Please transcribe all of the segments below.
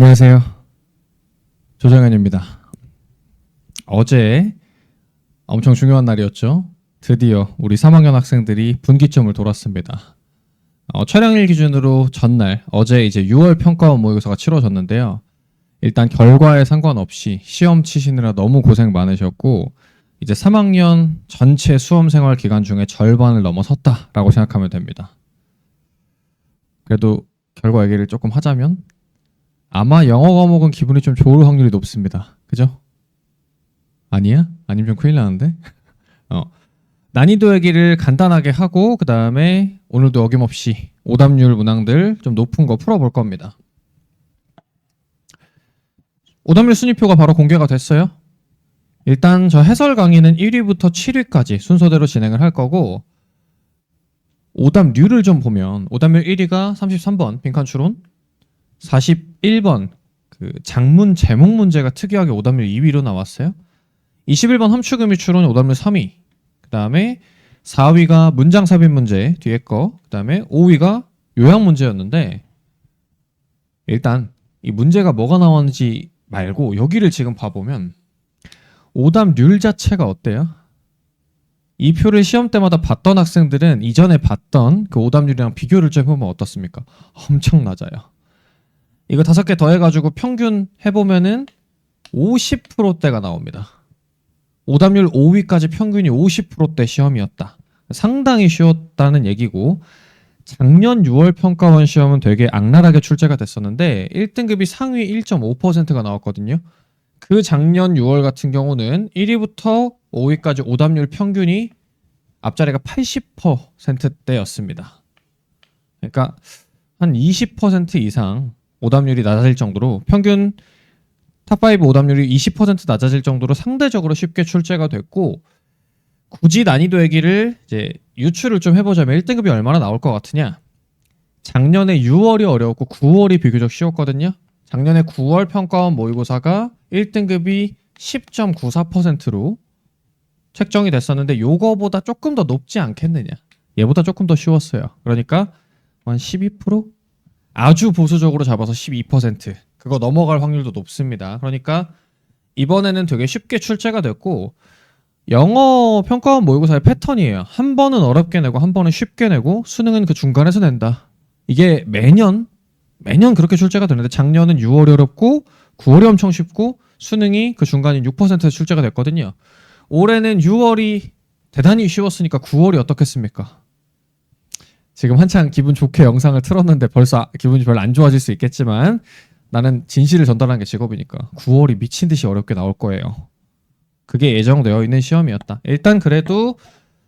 안녕하세요. 조정현입니다. 어제 엄청 중요한 날이었죠. 드디어 우리 3학년 학생들이 분기점을 돌았습니다. 촬영일 기준으로 전날, 어제 이제 6월 평가원 모의고사가 치러졌는데요. 일단 결과에 상관없이 시험 치시느라 너무 고생 많으셨고, 이제 3학년 전체 수험 생활 기간 중에 절반을 넘어섰다라고 생각하면 됩니다. 그래도 결과 얘기를 조금 하자면, 아마 영어 과목은 기분이 좀 좋을 확률이 높습니다. 그죠? 아니야? 아니면 좀 큰일 나는데? 난이도 얘기를 간단하게 하고 그 다음에 오늘도 어김없이 오답률 문항들 좀 높은 거 풀어볼 겁니다. 오답률 순위표가 바로 공개가 됐어요. 일단 저 해설 강의는 1위부터 7위까지 순서대로 진행을 할 거고, 오답률을 좀 보면 오답률 1위가 33번 빈칸 추론, 41번 그 장문 제목 문제가 특이하게 오답률 2위로 나왔어요. 21번 함축의미 추론 오답률 3위. 그 다음에 4위가 문장 삽입 문제 뒤에 거. 그 다음에 5위가 요약 문제였는데, 일단 이 문제가 뭐가 나왔는지 말고 여기를 지금 봐보면 오답률 자체가 어때요? 이 표를 시험 때마다 봤던 학생들은 이전에 봤던 그 오답률이랑 비교를 좀 해보면 어떻습니까? 엄청 낮아요. 이거 5개 더해가지고 평균 해보면은 50%대가 나옵니다. 오답률 5위까지 평균이 50%대 시험이었다. 상당히 쉬웠다는 얘기고, 작년 6월 평가원 시험은 되게 악랄하게 출제가 됐었는데 1등급이 상위 1.5%가 나왔거든요. 그 작년 6월 같은 경우는 1위부터 5위까지 오답률 평균이 앞자리가 80%대였습니다. 그러니까 한 20% 이상 오답률이 낮아질 정도로, 평균 탑5 오답률이 20% 낮아질 정도로 상대적으로 쉽게 출제가 됐고, 굳이 난이도 얘기를 이제 유추를 좀 해보자면 1등급이 얼마나 나올 것 같으냐. 작년에 6월이 어려웠고 9월이 비교적 쉬웠거든요. 작년에 9월 평가원 모의고사가 1등급이 10.94%로 책정이 됐었는데 요거보다 조금 더 높지 않겠느냐. 얘보다 조금 더 쉬웠어요. 그러니까 한 12%? 아주 보수적으로 잡아서 12%. 그거 넘어갈 확률도 높습니다. 그러니까 이번에는 되게 쉽게 출제가 됐고, 영어 평가원 모의고사의 패턴이에요. 한 번은 어렵게 내고 한 번은 쉽게 내고 수능은 그 중간에서 낸다. 이게 매년 그렇게 출제가 되는데, 작년은 6월이 어렵고 9월이 엄청 쉽고 수능이 그 중간인 6%에서 출제가 됐거든요. 올해는 6월이 대단히 쉬웠으니까 9월이 어떻겠습니까? 지금 한창 기분 좋게 영상을 틀었는데 벌써 기분이 별로 안 좋아질 수 있겠지만, 나는 진실을 전달하는 게 직업이니까 9월이 미친 듯이 어렵게 나올 거예요. 그게 예정되어 있는 시험이었다. 일단 그래도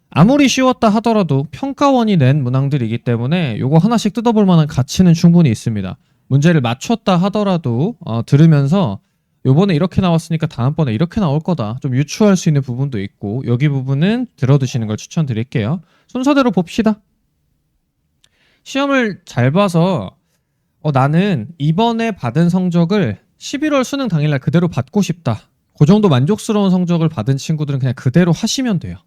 아무리 쉬웠다 하더라도 평가원이 낸 문항들이기 때문에 요거 하나씩 뜯어볼 만한 가치는 충분히 있습니다. 문제를 맞췄다 하더라도 들으면서 요번에 이렇게 나왔으니까 다음번에 이렇게 나올 거다, 좀 유추할 수 있는 부분도 있고, 여기 부분은 들어두시는 걸 추천드릴게요. 순서대로 봅시다. 시험을 잘 봐서 나는 이번에 받은 성적을 11월 수능 당일날 그대로 받고 싶다, 그 정도 만족스러운 성적을 받은 친구들은 그냥 그대로 하시면 돼요.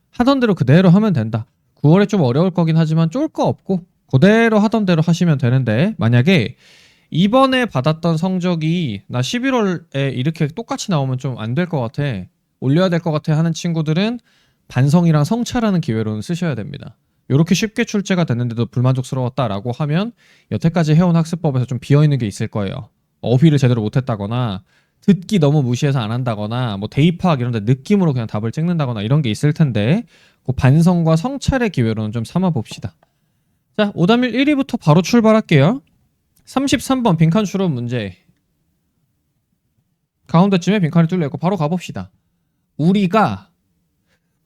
하던 대로 그대로 하면 된다. 9월에 좀 어려울 거긴 하지만 쫄 거 없고 그대로 하던 대로 하시면 되는데, 만약에 이번에 받았던 성적이 나 11월에 이렇게 똑같이 나오면 좀 안 될 것 같아, 올려야 될 것 같아 하는 친구들은 반성이랑 성찰하는 기회로는 쓰셔야 됩니다. 이렇게 쉽게 출제가 됐는데도 불만족스러웠다라고 하면 여태까지 해온 학습법에서 좀 비어있는 게 있을 거예요. 어휘를 제대로 못했다거나 듣기 너무 무시해서 안 한다거나 뭐 대입학 이런 데 느낌으로 그냥 답을 찍는다거나 이런 게 있을 텐데, 그 반성과 성찰의 기회로는 좀 삼아 봅시다. 자, 오답률 1위부터 바로 출발할게요. 33번 빈칸 추론 문제. 가운데쯤에 빈칸이 뚫려있고 바로 가봅시다. 우리가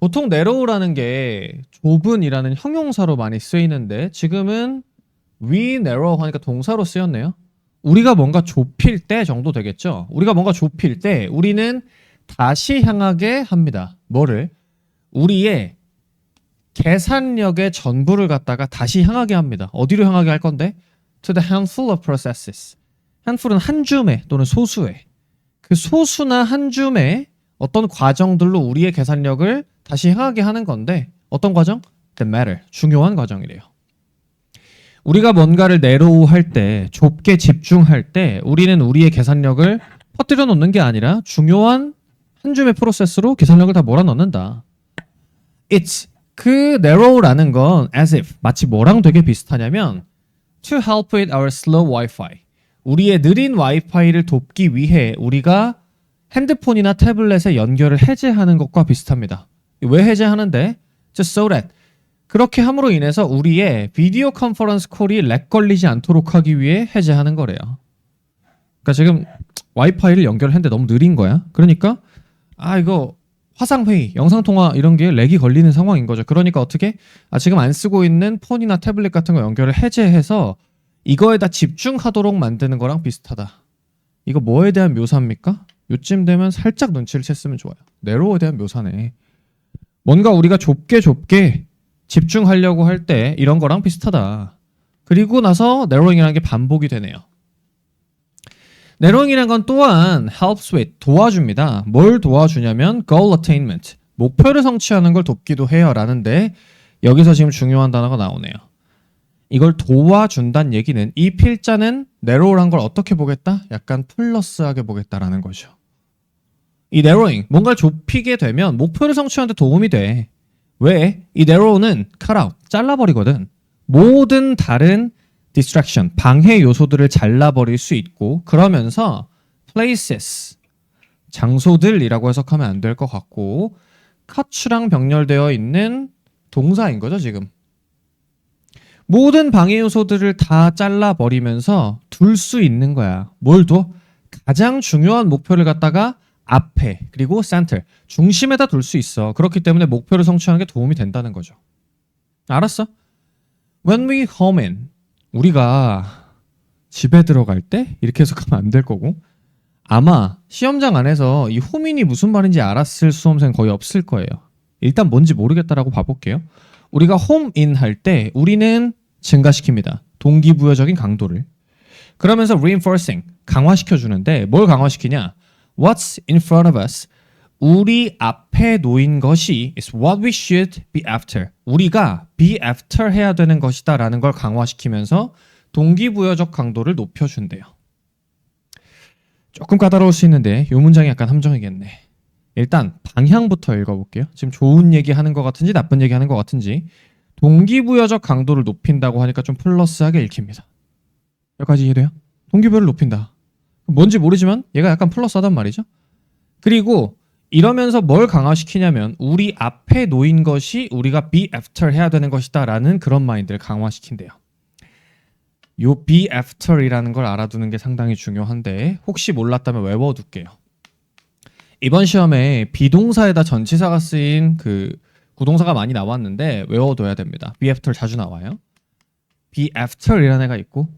보통 narrow라는 게 좁은이라는 형용사로 많이 쓰이는데, 지금은 we narrow 하니까 동사로 쓰였네요. 우리가 뭔가 좁힐 때 정도 되겠죠. 우리가 뭔가 좁힐 때 우리는 다시 향하게 합니다. 뭐를? 우리의 계산력의 전부를 갖다가 다시 향하게 합니다. 어디로 향하게 할 건데? To the handful of processes. handful은 한 줌의 또는 소수의, 그 소수나 한 줌의 어떤 과정들로 우리의 계산력을 다시 향하게 하는 건데, 어떤 과정? The matter. 중요한 과정이래요. 우리가 뭔가를 내로우 할 때, 좁게 집중할 때 우리는 우리의 계산력을 퍼뜨려 놓는 게 아니라 중요한 한 줌의 프로세스로 계산력을 다 몰아넣는다. It's 그 narrow라는 건 as if 마치 뭐랑 되게 비슷하냐면 to help with our slow Wi-Fi. 우리의 느린 와이파이를 돕기 위해 우리가 핸드폰이나 태블릿의 연결을 해제하는 것과 비슷합니다. 왜 해제하는데? Just so that 그렇게 함으로 인해서 우리의 비디오 컨퍼런스 콜이 렉 걸리지 않도록 하기 위해 해제하는 거래요. 그러니까 지금 와이파이를 연결했는데 너무 느린 거야. 그러니까 이거 화상회의, 영상통화 이런 게 렉이 걸리는 상황인 거죠. 그러니까 어떻게? 지금 안 쓰고 있는 폰이나 태블릿 같은 거 연결을 해제해서 이거에다 집중하도록 만드는 거랑 비슷하다. 이거 뭐에 대한 묘사입니까? 요쯤 되면 살짝 눈치를 챘으면 좋아요. 네로에 대한 묘사네. 뭔가 우리가 좁게 집중하려고 할 때 이런 거랑 비슷하다. 그리고 나서 네로잉이라는 게 반복이 되네요. 네로잉이라는 건 또한 helps with 도와줍니다. 뭘 도와주냐면 goal attainment 목표를 성취하는 걸 돕기도 해요 라는데 여기서 지금 중요한 단어가 나오네요. 이걸 도와준다는 얘기는 이 필자는 네로우한 걸 어떻게 보겠다? 약간 플러스하게 보겠다라는 거죠. 이 네로잉 뭔가를 좁히게 되면 목표를 성취하는 데 도움이 돼. 왜? 이 네로우는 cut out 잘라버리거든. 모든 다른 distraction 방해 요소들을 잘라버릴 수 있고 그러면서 places 장소들이라고 해석하면 안 될 것 같고 cut랑 병렬되어 있는 동사인 거죠 지금. 모든 방해 요소들을 다 잘라버리면서 둘 수 있는 거야. 뭘 둬? 가장 중요한 목표를 갖다가 앞에 그리고 center 중심에다 둘 수 있어. 그렇기 때문에 목표를 성취하는 게 도움이 된다는 거죠. 알았어? When we home in 우리가 집에 들어갈 때 이렇게 해석하면 안 될 거고 아마 시험장 안에서 이 home인이 무슨 말인지 알았을 수험생 거의 없을 거예요. 일단 뭔지 모르겠다라고 봐볼게요. 우리가 home in 할 때 우리는 증가시킵니다. 동기부여적인 강도를. 그러면서 reinforcing 강화시켜 주는데 뭘 강화시키냐? What's in front of us? 우리 앞에 놓인 것이 is what we should be after. 우리가 be after 해야 되는 것이다 라는 걸 강화시키면서 동기부여적 강도를 높여준대요. 조금 까다로울 수 있는데 이 문장이 약간 함정이겠네. 일단 방향부터 읽어볼게요. 지금 좋은 얘기하는 것 같은지 나쁜 얘기하는 것 같은지. 동기부여적 강도를 높인다고 하니까 좀 플러스하게 읽힙니다. 여기까지 이해돼요? 동기부여를 높인다. 뭔지 모르지만 얘가 약간 플러스하단 말이죠. 그리고 이러면서 뭘 강화시키냐면 우리 앞에 놓인 것이 우리가 be after 해야 되는 것이다 라는 그런 마인드를 강화시킨대요. 요 be after이라는 걸 알아두는 게 상당히 중요한데 혹시 몰랐다면 외워둘게요. 이번 시험에 비동사에다 전치사가 쓰인 그 구동사가 많이 나왔는데 외워둬야 됩니다. be after 자주 나와요. be after이라는 애가 있고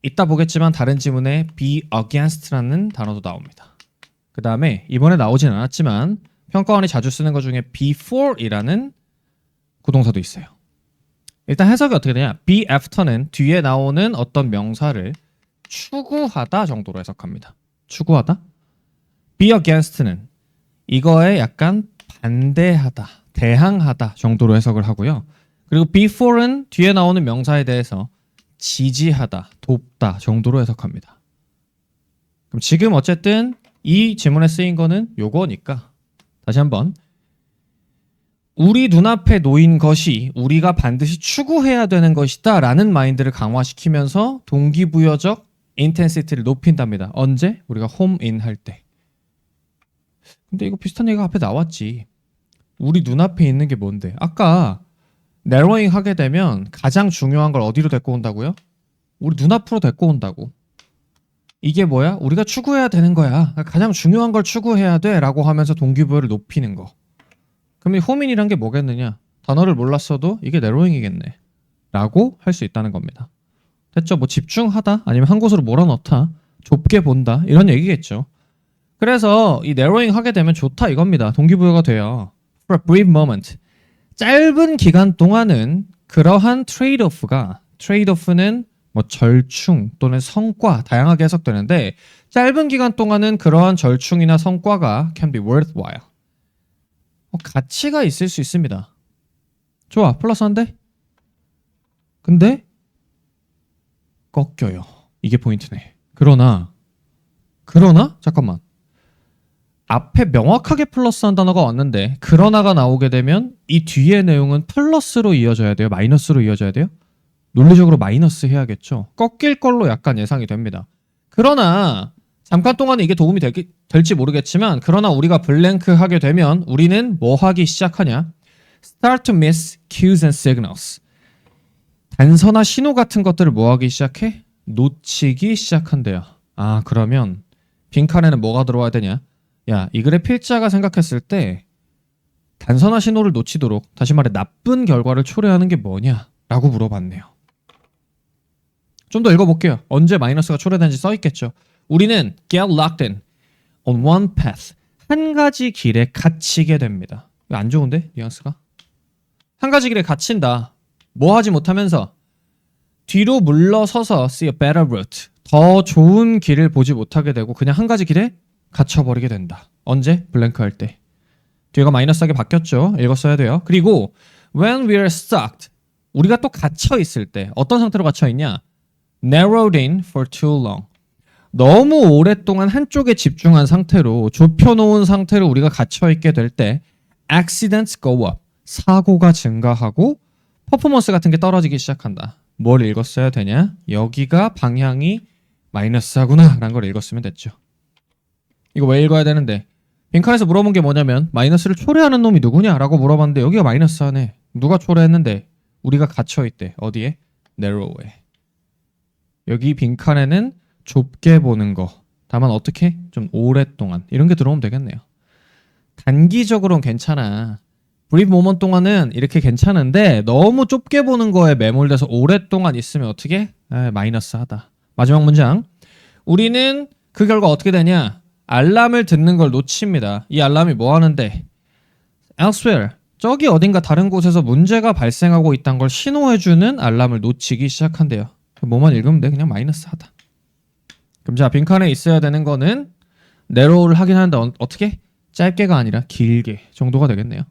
이따 보겠지만 다른 지문에 be against라는 단어도 나옵니다. 그 다음에 이번에 나오진 않았지만 평가원이 자주 쓰는 것 중에 before이라는 구동사도 있어요. 일단 해석이 어떻게 되냐? be after는 뒤에 나오는 어떤 명사를 추구하다 정도로 해석합니다. 추구하다? be against는 이거에 약간 반대하다, 대항하다 정도로 해석을 하고요. 그리고 before는 뒤에 나오는 명사에 대해서 지지하다, 돕다 정도로 해석합니다. 그럼 지금 어쨌든 이 지문에 쓰인 거는 요거니까 다시 한번 우리 눈앞에 놓인 것이 우리가 반드시 추구해야 되는 것이다 라는 마인드를 강화시키면서 동기부여적 인텐시티를 높인답니다. 언제? 우리가 홈인 할 때. 근데 이거 비슷한 얘기가 앞에 나왔지. 우리 눈앞에 있는 게 뭔데? 아까 내로잉 하게 되면 가장 중요한 걸 어디로 데리고 온다고요? 우리 눈앞으로 데리고 온다고. 이게 뭐야? 우리가 추구해야 되는 거야. 가장 중요한 걸 추구해야 돼 라고 하면서 동기부여를 높이는 거. 그럼 이 호민이란 게 뭐겠느냐? 단어를 몰랐어도 이게 내로잉이겠네 라고 할 수 있다는 겁니다. 됐죠? 뭐 집중하다 아니면 한 곳으로 몰아넣다 좁게 본다 이런 얘기겠죠. 그래서 이 내로잉 하게 되면 좋다 이겁니다. 동기부여가 돼요. For a brief moment 짧은 기간 동안은 그러한 트레이드오프가 트레이드오프는 뭐 절충 또는 성과 다양하게 해석되는데 짧은 기간 동안은 그러한 절충이나 성과가 can be worthwhile 가치가 있을 수 있습니다. 좋아 플러스한데? 근데 꺾여요. 이게 포인트네. 그러나 잠깐만. 앞에 명확하게 플러스한 단어가 왔는데 그러나가 나오게 되면 이 뒤의 내용은 플러스로 이어져야 돼요? 마이너스로 이어져야 돼요? 논리적으로 마이너스 해야겠죠. 꺾일 걸로 약간 예상이 됩니다. 그러나 잠깐 동안은 이게 도움이 될지 모르겠지만 그러나 우리가 블랭크 하게 되면 우리는 뭐 하기 시작하냐? Start to miss cues and signals. 단서나 신호 같은 것들을 뭐 하기 시작해? 놓치기 시작한대요. 아, 그러면 빈칸에는 뭐가 들어와야 되냐? 야, 이 글의 필자가 생각했을 때 단서나 신호를 놓치도록, 다시 말해 나쁜 결과를 초래하는 게 뭐냐? 라고 물어봤네요. 좀 더 읽어볼게요. 언제 마이너스가 초래되는지 써있겠죠. 우리는 get locked in on one path. 한 가지 길에 갇히게 됩니다. 이거 안 좋은데? 뉘앙스가? 한 가지 길에 갇힌다. 뭐 하지 못하면서 뒤로 물러서서 see a better route. 더 좋은 길을 보지 못하게 되고 그냥 한 가지 길에 갇혀버리게 된다. 언제? 블랭크 할 때. 뒤가 마이너스하게 바뀌었죠. 읽었어야 돼요. 그리고 when we are stuck. 우리가 또 갇혀있을 때 어떤 상태로 갇혀있냐? narrowed in for too long. 너무 오랫동안 한쪽에 집중한 상태로 좁혀놓은 상태로 우리가 갇혀있게 될 때 accidents go up. 사고가 증가하고 퍼포먼스 같은 게 떨어지기 시작한다. 뭘 읽었어야 되냐? 여기가 방향이 마이너스하구나 라는 걸 읽었으면 됐죠. 이거 왜 읽어야 되는데? 빈칸에서 물어본 게 뭐냐면 마이너스를 초래하는 놈이 누구냐라고 물어봤는데 여기가 마이너스하네. 누가 초래했는데? 우리가 갇혀있대. 어디에? narrow에. 여기 빈칸에는 좁게 보는 거. 다만 어떻게? 좀 오랫동안. 이런 게 들어오면 되겠네요. 단기적으로는 괜찮아. brief moment 동안은 이렇게 괜찮은데 너무 좁게 보는 거에 매몰돼서 오랫동안 있으면 어떻게? 마이너스하다. 마지막 문장. 우리는 그 결과 어떻게 되냐? 알람을 듣는 걸 놓칩니다. 이 알람이 뭐 하는데? elsewhere. 저기 어딘가 다른 곳에서 문제가 발생하고 있다는 걸 신호해주는 알람을 놓치기 시작한대요. 뭐만 읽으면 돼? 그냥 마이너스하다. 그럼 자, 빈칸에 있어야 되는 거는 narrow를 하긴 하는데 어떻게? 짧게가 아니라 길게 정도가 되겠네요.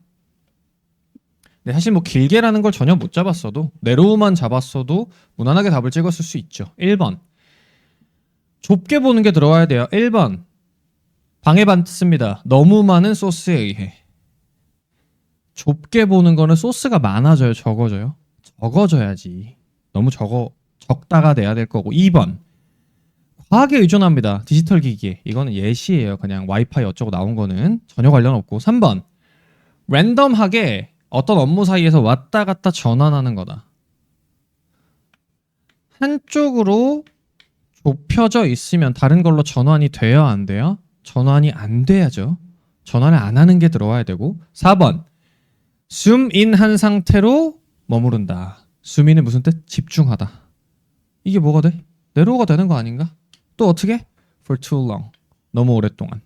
네, 사실 뭐 길게라는 걸 전혀 못 잡았어도 narrow만 잡았어도 무난하게 답을 찍었을 수 있죠. 1번. 좁게 보는 게 들어와야 돼요. 1번. 방해받습니다. 너무 많은 소스에 의해. 좁게 보는 거는 소스가 많아져요, 적어져요? 적어져야지. 너무 적다가 돼야 될 거고. 2번. 과하게 의존합니다. 디지털 기기에. 이거는 예시예요. 그냥 와이파이 어쩌고 나온 거는 전혀 관련 없고. 3번. 랜덤하게 어떤 업무 사이에서 왔다 갔다 전환하는 거다. 한쪽으로 좁혀져 있으면 다른 걸로 전환이 돼야 안 돼요? 전환이 안 돼야죠. 전환을 안 하는 게 들어와야 되고. 4번. 줌인 한 상태로 머무른다. 줌인은 무슨 뜻? 집중하다. 이게 뭐가 돼? narrow가 되는 거 아닌가? 또 어떻게? for too long. 너무 오랫동안.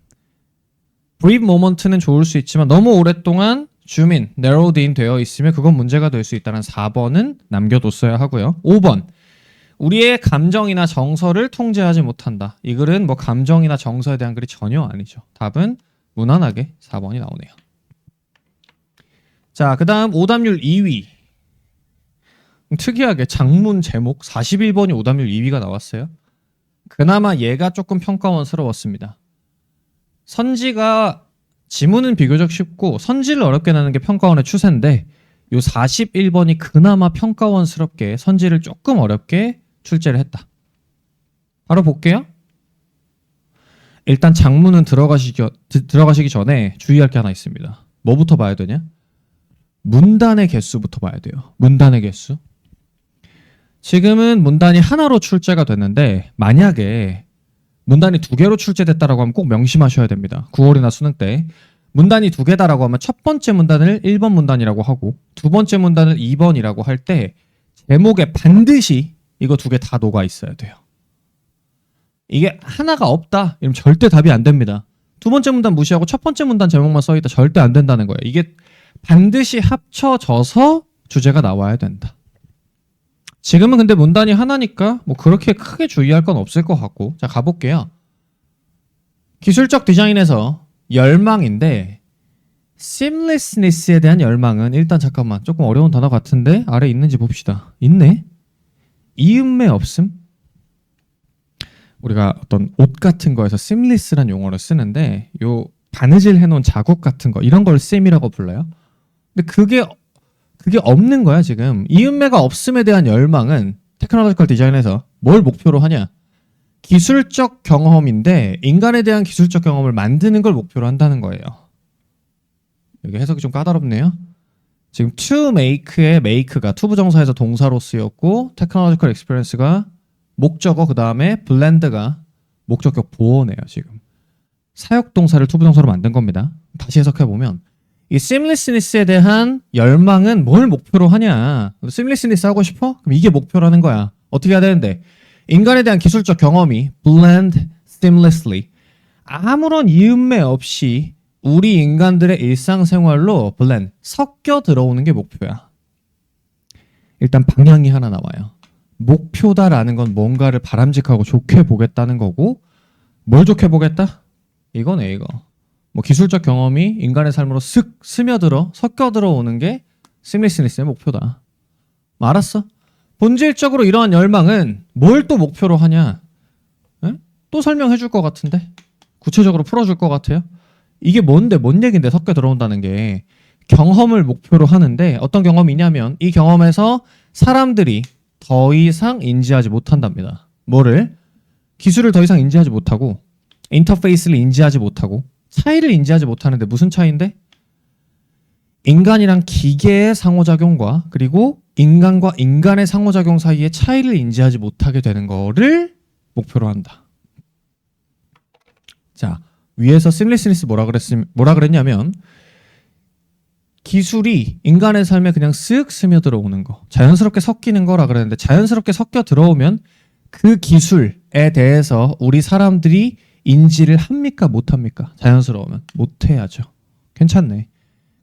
brief moment는 좋을 수 있지만 너무 오랫동안 줌인, narrowed in 되어 있으면 그건 문제가 될 수 있다는 4번은 남겨뒀어야 하고요. 5번. 우리의 감정이나 정서를 통제하지 못한다. 이 글은 뭐 감정이나 정서에 대한 글이 전혀 아니죠. 답은 무난하게 4번이 나오네요. 자, 그 다음 오답률 2위. 특이하게 장문 제목 41번이 오답률 2위가 나왔어요. 그나마 얘가 조금 평가원스러웠습니다. 선지가 지문은 비교적 쉽고 선지를 어렵게 내는 게 평가원의 추세인데 요 41번이 그나마 평가원스럽게 선지를 조금 어렵게 출제를 했다. 바로 볼게요. 일단 장문은 들어가시기 전에 주의할 게 하나 있습니다. 뭐부터 봐야 되냐? 문단의 개수부터 봐야 돼요. 문단의 개수. 지금은 문단이 하나로 출제가 됐는데 만약에 문단이 2개로 출제됐다라고 하면 꼭 명심하셔야 됩니다. 9월이나 수능 때 문단이 2개다라고 하면 첫 번째 문단을 1번 문단이라고 하고 두 번째 문단을 2번이라고 할 때 제목에 반드시 이거 2개 다 녹아 있어야 돼요. 이게 하나가 없다 이러면 절대 답이 안 됩니다. 두 번째 문단 무시하고 첫 번째 문단 제목만 써있다 절대 안 된다는 거예요. 이게 반드시 합쳐져서 주제가 나와야 된다. 지금은 근데 문단이 하나니까 뭐 그렇게 크게 주의할 건 없을 것 같고. 자, 가볼게요. 기술적 디자인에서 열망인데 seamlessness에 대한 열망은 일단 잠깐만 조금 어려운 단어 같은데 아래 있는지 봅시다. 있네? 이음매 없음? 우리가 어떤 옷 같은 거에서 seamless란 용어를 쓰는데 요 바느질 해놓은 자국 같은 거 이런 걸 seam이라고 불러요. 근데 그게 없는 거야 지금. 이음매가 없음에 대한 열망은 테크놀로지컬 디자인에서 뭘 목표로 하냐? 기술적 경험인데 인간에 대한 기술적 경험을 만드는 걸 목표로 한다는 거예요. 여기 해석이 좀 까다롭네요. 지금 to make의 make가 투부정사에서 동사로 쓰였고 technological experience가 목적어 그 다음에 blend가 목적격 보어네요. 지금 사역동사를 투부정사로 만든 겁니다. 다시 해석해보면 이 seamlessness에 대한 열망은 뭘 목표로 하냐? seamlessness 하고 싶어? 그럼 이게 목표라는 거야. 어떻게 해야 되는데? 인간에 대한 기술적 경험이 blend seamlessly 아무런 이음매 없이 우리 인간들의 일상생활로 blend 섞여 들어오는 게 목표야. 일단 방향이 하나 나와요. 목표다라는 건 뭔가를 바람직하고 좋게 보겠다는 거고 뭘 좋게 보겠다? 이거네 이거. 뭐 기술적 경험이 인간의 삶으로 슥 스며들어 섞여 들어오는 게 seamlessness의 목표다. 알았어? 본질적으로 이러한 열망은 뭘 또 목표로 하냐? 에? 또 설명해 줄 것 같은데? 구체적으로 풀어줄 것 같아요? 이게 뭔데? 뭔 얘긴데 섞여 들어온다는 게 경험을 목표로 하는데 어떤 경험이냐면 이 경험에서 사람들이 더 이상 인지하지 못한답니다. 뭐를? 기술을 더 이상 인지하지 못하고 인터페이스를 인지하지 못하고 차이를 인지하지 못하는데 무슨 차이인데? 인간이랑 기계의 상호작용과 그리고 인간과 인간의 상호작용 사이의 차이를 인지하지 못하게 되는 거를 목표로 한다. 자, 위에서 seamlessness 뭐라 그랬냐면 기술이 인간의 삶에 그냥 쓱 스며들어 오는 거, 자연스럽게 섞이는 거라 그랬는데 자연스럽게 섞여 들어오면 그 기술에 대해서 우리 사람들이 인지를 합니까? 못합니까? 자연스러우면 못해야죠. 괜찮네.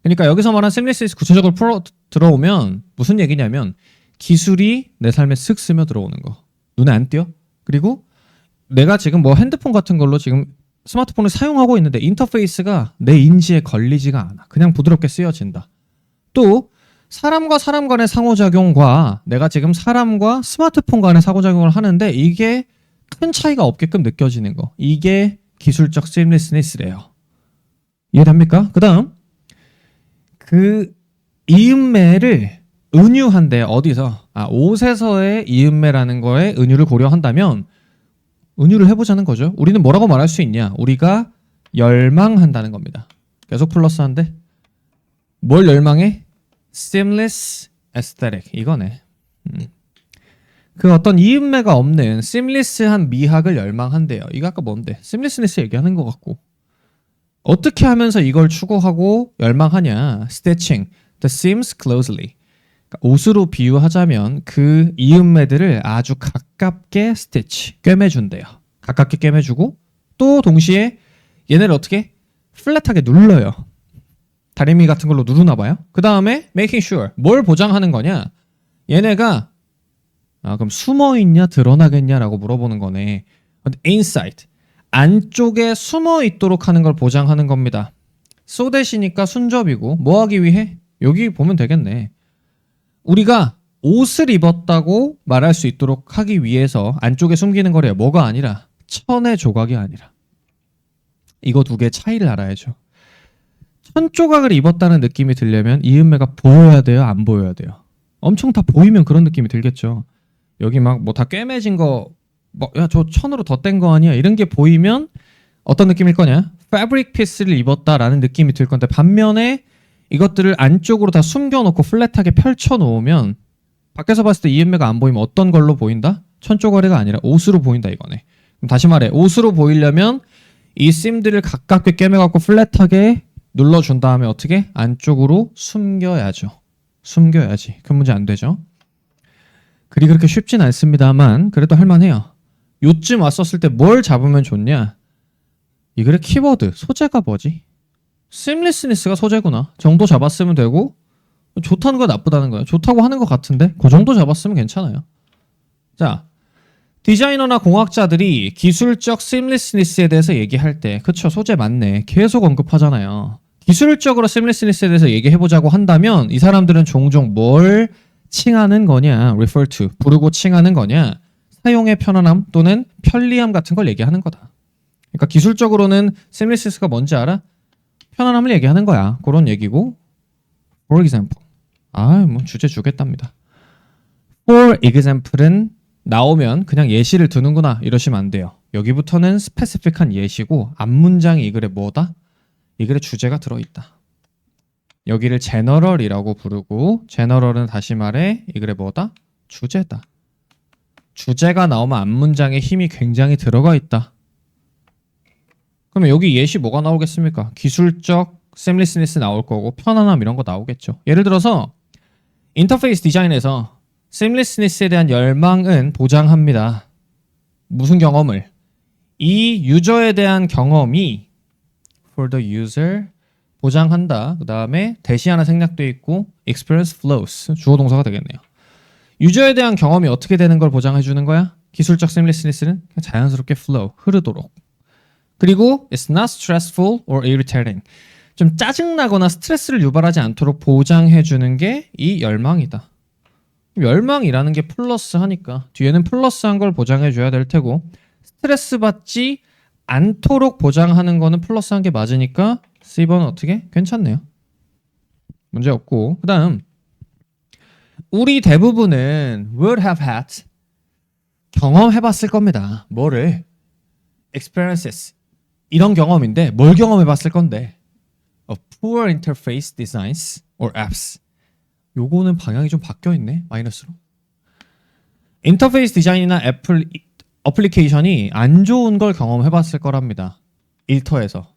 그러니까 여기서 말한 seamlessness 구체적으로 풀어 들어오면 무슨 얘기냐면 기술이 내 삶에 쓱 스며 들어오는 거. 눈에 안 띄어? 그리고 내가 지금 뭐 핸드폰 같은 걸로 지금 스마트폰을 사용하고 있는데 인터페이스가 내 인지에 걸리지가 않아. 그냥 부드럽게 쓰여진다. 또 사람과 사람 간의 상호작용과 내가 지금 사람과 스마트폰 간의 상호작용을 하는데 이게 큰 차이가 없게끔 느껴지는 거. 이게 기술적 seamlessness래요. 이해됩니까? 그 다음 그 이음매를 은유한대. 어디서? 옷에서의 이음매라는 거에 은유를 고려한다면 은유를 해보자는 거죠. 우리는 뭐라고 말할 수 있냐? 우리가 열망한다는 겁니다. 계속 플러스한데 뭘 열망해? seamless aesthetic 이거네. 그 어떤 이음매가 없는 seamless한 미학을 열망한대요. 이거 아까 뭔데? seamlessness 얘기하는 것 같고 어떻게 하면서 이걸 추구하고 열망하냐? stitching the seams closely. 그러니까 옷으로 비유하자면 그 이음매들을 아주 가깝게 stitch, 꿰매준대요. 가깝게 꿰매주고 또 동시에 얘네를 어떻게? 플랫하게 눌러요. 다리미 같은 걸로 누르나 봐요. 그 다음에 making sure. 뭘 보장하는 거냐? 얘네가 그럼 숨어있냐 드러나겠냐라고 물어보는 거네. inside. 안쪽에 숨어 있도록 하는 걸 보장하는 겁니다. 쏘대시니까 순접이고 뭐 하기 위해? 여기 보면 되겠네. 우리가 옷을 입었다고 말할 수 있도록 하기 위해서 안쪽에 숨기는 거래요. 뭐가 아니라 천의 조각이 아니라. 이거 두 개의 차이를 알아야죠. 천 조각을 입었다는 느낌이 들려면 이음매가 보여야 돼요? 안 보여야 돼요? 엄청 다 보이면 그런 느낌이 들겠죠. 여기 막 뭐 다 꿰매진 거 야, 저 천으로 덧댄 거 아니야? 이런 게 보이면 어떤 느낌일 거냐? 패브릭 피스를 입었다라는 느낌이 들 건데 반면에 이것들을 안쪽으로 다 숨겨놓고 플랫하게 펼쳐놓으면 밖에서 봤을 때 이음매가 안 보이면 어떤 걸로 보인다? 천조가리가 아니라 옷으로 보인다 이거네. 그럼 다시 말해 옷으로 보이려면 이 심들을 가깝게 꿰매갖고 플랫하게 눌러준 다음에 어떻게? 안쪽으로 숨겨야죠. 숨겨야지. 큰 문제 안 되죠. 글이 그렇게 쉽진 않습니다만 그래도 할만해요. 요쯤 왔었을 때 뭘 잡으면 좋냐? 이 글의 키워드, 소재가 뭐지? seamlessness가 소재구나. 정도 잡았으면 되고 좋다는 거야 나쁘다는 거야? 좋다고 하는 것 같은데 그 정도 잡았으면 괜찮아요. 자, 디자이너나 공학자들이 기술적 seamlessness에 대해서 얘기할 때 그쵸 소재 맞네. 계속 언급하잖아요. 기술적으로 seamlessness에 대해서 얘기해보자고 한다면 이 사람들은 종종 뭘 칭하는 거냐? refer to, 부르고 칭하는 거냐? 사용의 편안함 또는 편리함 같은 걸 얘기하는 거다. 그러니까 기술적으로는 seamless가 뭔지 알아? 편안함을 얘기하는 거야. 그런 얘기고. For example. 뭐 주제 주겠답니다. For example은 나오면 그냥 예시를 두는구나 이러시면 안 돼요. 여기부터는 스페시픽한 예시고 앞문장이 이 글에 뭐다? 이 글에 주제가 들어있다. 여기를 general이라고 부르고 general은 다시 말해 이 글에 뭐다? 주제다. 주제가 나오면 앞문장에 힘이 굉장히 들어가 있다. 그러면 여기 예시 뭐가 나오겠습니까? 기술적 seamlessness 나올 거고 편안함 이런 거 나오겠죠. 예를 들어서 인터페이스 디자인에서 seamlessness에 대한 열망은 보장합니다. 무슨 경험을? 이 유저에 대한 경험이 for the user 보장한다. 그 다음에 대시 하나 생략되어 있고 experience flows 주어 동사가 되겠네요. 유저에 대한 경험이 어떻게 되는 걸 보장해 주는 거야? 기술적 seamlessness는 자연스럽게 flow, 흐르도록. 그리고 it's not stressful or irritating. 좀 짜증나거나 스트레스를 유발하지 않도록 보장해 주는 게 이 열망이다. 열망이라는 게 플러스 하니까 뒤에는 플러스한 걸 보장해 줘야 될 테고 스트레스 받지 않도록 보장하는 거는 플러스한 게 맞으니까 C번은 어떻게? 괜찮네요. 문제 없고 그 다음 우리 대부분은 would have had 경험해봤을 겁니다. 뭐를? experiences 이런 경험인데 뭘 경험해봤을 건데 of poor interface designs or apps 요거는 방향이 좀 바뀌어있네. 마이너스로 인터페이스 디자인이나 어플리케이션이 안 좋은 걸 경험해봤을 거랍니다. 일터에서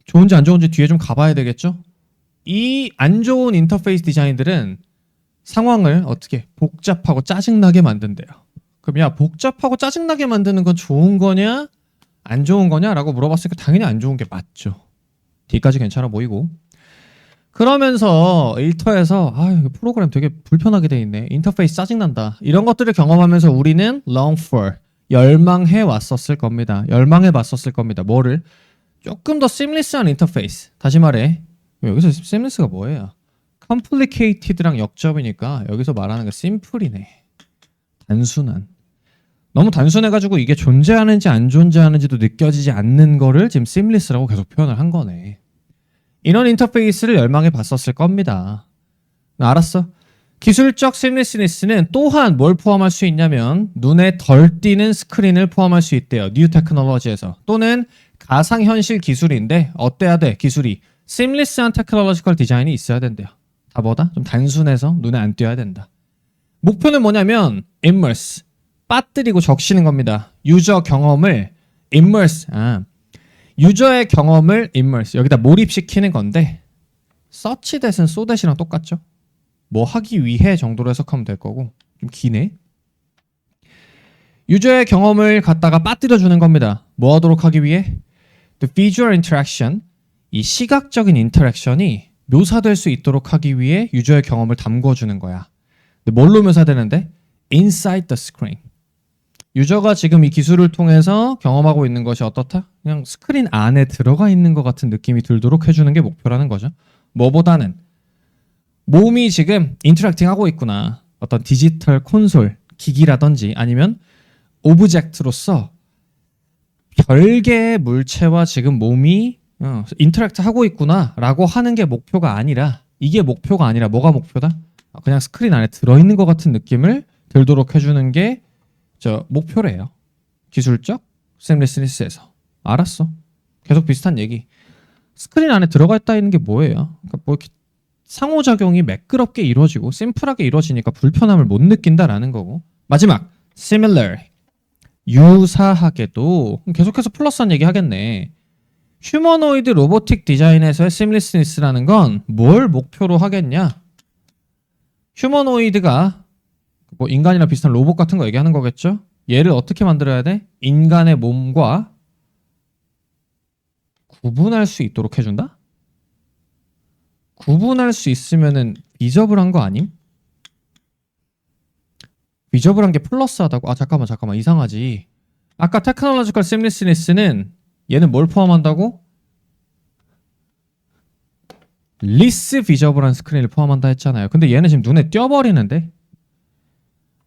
좋은지 안 좋은지 뒤에 좀 가봐야 되겠죠? 이 안 좋은 인터페이스 디자인들은 상황을 어떻게 복잡하고 짜증나게 만든대요. 그럼 야 복잡하고 짜증나게 만드는 건 좋은 거냐 안 좋은 거냐 라고 물어봤으니까 당연히 안 좋은 게 맞죠. 뒤까지 괜찮아 보이고 그러면서 일터에서 이거 프로그램 되게 불편하게 돼 있네. 인터페이스 짜증난다. 이런 것들을 경험하면서 우리는 long for 열망해 왔었을 겁니다. 열망해 봤었을 겁니다. 뭐를? 조금 더 seamless한 인터페이스. 다시 말해 여기서 seamless가 뭐예요? complicated랑 역접이니까 여기서 말하는 게 simple이네. 단순한. 너무 단순해가지고 이게 존재하는지 안 존재하는지도 느껴지지 않는 거를 지금 seamless라고 계속 표현을 한 거네. 이런 인터페이스를 열망해 봤었을 겁니다. 알았어. 기술적 seamlessness는 또한 뭘 포함할 수 있냐면 눈에 덜 띄는 스크린을 포함할 수 있대요. 뉴 테크놀로지에서. 또는 가상현실 기술인데 어때야 돼? 기술이. seamless한 테크놀로지컬 디자인이 있어야 된대요. 다 뭐다? 좀 단순해서 눈에 안 띄어야 된다. 목표는 뭐냐면 immerse. 빠뜨리고 적시는 겁니다. 유저 경험을 immerse. 유저의 경험을 immerse. 여기다 몰입시키는 건데 search that은 so that이랑 똑같죠? 뭐 하기 위해 정도로 해석하면 될 거고 좀 기네. 유저의 경험을 갖다가 빠뜨려주는 겁니다. 뭐 하도록 하기 위해? The visual interaction 이 시각적인 인터랙션이 묘사될 수 있도록 하기 위해 유저의 경험을 담궈주는 거야. 근데 뭘로 묘사되는데? Inside the screen. 유저가 지금 이 기술을 통해서 경험하고 있는 것이 어떻다? 그냥 스크린 안에 들어가 있는 것 같은 느낌이 들도록 해주는 게 목표라는 거죠. 뭐보다는 몸이 지금 인터랙팅하고 있구나. 어떤 디지털 콘솔, 기기라든지 아니면 오브젝트로서 별개의 물체와 지금 몸이 인터랙트 하고 있구나 라고 하는 게 목표가 아니라 이게 목표가 아니라 뭐가 목표다? 그냥 스크린 안에 들어있는 것 같은 느낌을 들도록 해주는 게 목표래요. 기술적 seamlessness에서. 알았어. 계속 비슷한 얘기. 스크린 안에 들어가 있다는 게 뭐예요? 그러니까 뭐 이렇게 상호작용이 매끄럽게 이루어지고 심플하게 이루어지니까 불편함을 못 느낀다라는 거고. 마지막 similar 유사하게도 계속해서 플러스한 얘기 하겠네. 휴머노이드 로보틱 디자인에서의 seamlessness라는 건 뭘 목표로 하겠냐? 휴머노이드가 뭐 인간이나 비슷한 로봇 같은 거 얘기하는 거겠죠? 얘를 어떻게 만들어야 돼? 인간의 몸과 구분할 수 있도록 해준다? 구분할 수 있으면은 비저블한 거 아님? 비저블한 게 플러스하다고? 잠깐만 이상하지. 아까 테크놀로지컬 seamlessness는 얘는 뭘 포함한다고? 리스 비저블한 스크린을 포함한다 했잖아요. 근데 얘는 지금 눈에 띄어버리는데?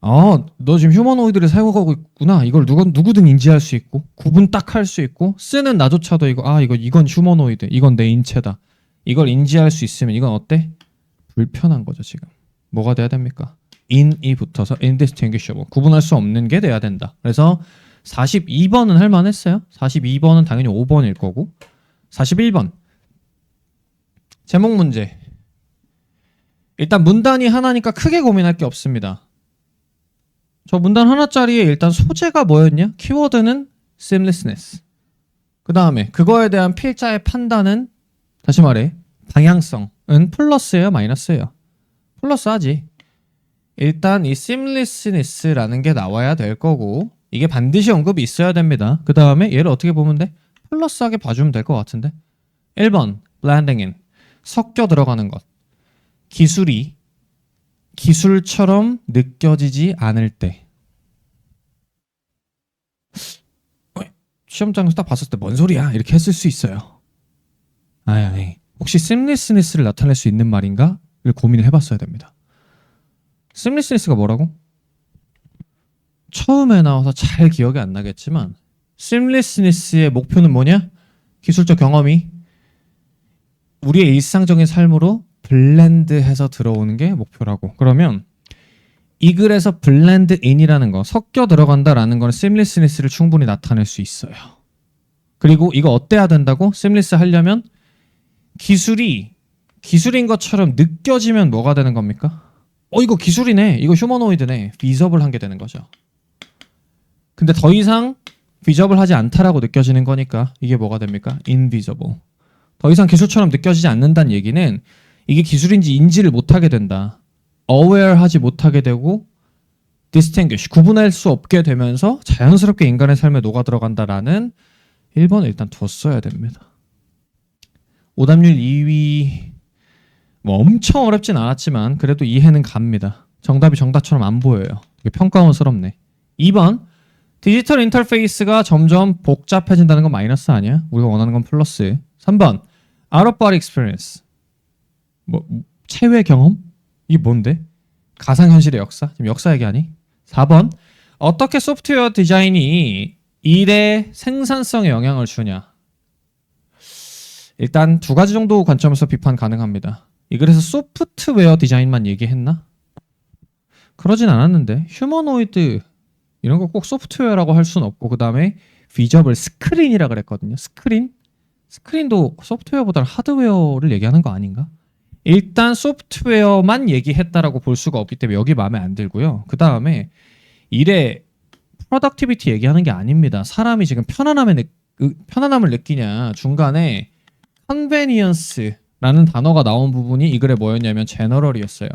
너 지금 휴머노이드를 사용하고 있구나. 이걸 누구든 인지할 수 있고 구분 딱 할 수 있고 쓰는 나조차도 이건 휴머노이드. 이건 내 인체다. 이걸 인지할 수 있으면 이건 어때? 불편한 거죠, 지금. 뭐가 돼야 됩니까? in이 붙어서 indistinguishable. 구분할 수 없는 게 돼야 된다. 그래서 42번은 할 만했어요. 42번은 당연히 5번일 거고. 41번. 제목 문제. 일단 문단이 하나니까 크게 고민할 게 없습니다. 저 문단 하나짜리에 일단 소재가 뭐였냐? 키워드는 seamlessness. 그 다음에 그거에 대한 필자의 판단은 다시 말해 방향성은 플러스예요, 마이너스예요? 플러스 하지. 일단 이 seamlessness라는 게 나와야 될 거고 이게 반드시 언급이 있어야 됩니다. 그 다음에 얘를 어떻게 보면 돼? 플러스하게 봐주면 될 것 같은데. 1번 blending in. 섞여 들어가는 것. 기술이 기술처럼 느껴지지 않을 때. 시험장에서 딱 봤을 때 뭔 소리야? 이렇게 했을 수 있어요. 아이. 혹시 seamlessness를 나타낼 수 있는 말인가? 를 고민을 해봤어야 됩니다. seamlessness가 뭐라고? 처음에 나와서 잘 기억이 안 나겠지만 seamlessness의 목표는 뭐냐? 기술적 경험이 우리의 일상적인 삶으로 블렌드해서 들어오는 게 목표라고. 그러면 이 글에서 blend in이라는 거, 섞여 들어간다라는 거는 seamlessness를 충분히 나타낼 수 있어요. 그리고 이거 어때야 된다고? seamless 하려면 기술인 것처럼 느껴지면 뭐가 되는 겁니까? 이거 기술이네. 이거 휴머노이드네. 비저블 한 게 되는 거죠. 근데 더 이상 비저블 하지 않다라고 느껴지는 거니까 이게 뭐가 됩니까? invisible. 더 이상 기술처럼 느껴지지 않는다는 얘기는 이게 기술인지 인지를 못하게 된다. aware 하지 못하게 되고 distinguish, 구분할 수 없게 되면서 자연스럽게 인간의 삶에 녹아 들어간다라는 1번을 일단 뒀어야 됩니다. 오답률 2위 뭐 엄청 어렵진 않았지만 그래도 이해는 갑니다. 정답이 정답처럼 안 보여요. 되게 평가원스럽네. 2번 디지털 인터페이스가 점점 복잡해진다는 건 마이너스 아니야? 우리가 원하는 건 플러스. 3번 out of body experience. 뭐 체외 경험? 이게 뭔데? 가상현실의 역사? 지금 역사 얘기하니? 4번 어떻게 소프트웨어 디자인이 일의 생산성에 영향을 주냐? 일단 두 가지 정도 관점에서 비판 가능합니다. 이 글에서 소프트웨어 디자인만 얘기했나? 그러진 않았는데 휴머노이드 이런 거 꼭 소프트웨어라고 할 수는 없고 그 다음에 비저블 스크린이라 그랬거든요. 스크린도 소프트웨어보다는 하드웨어를 얘기하는 거 아닌가? 일단 소프트웨어만 얘기했다라고 볼 수가 없기 때문에 여기 마음에 안 들고요. 그 다음에 일의 프로덕티비티 얘기하는 게 아닙니다. 사람이 지금 편안함을 느끼냐 중간에 컨베니언스라는 단어가 나온 부분이 이 글에 뭐였냐면 제너럴이었어요.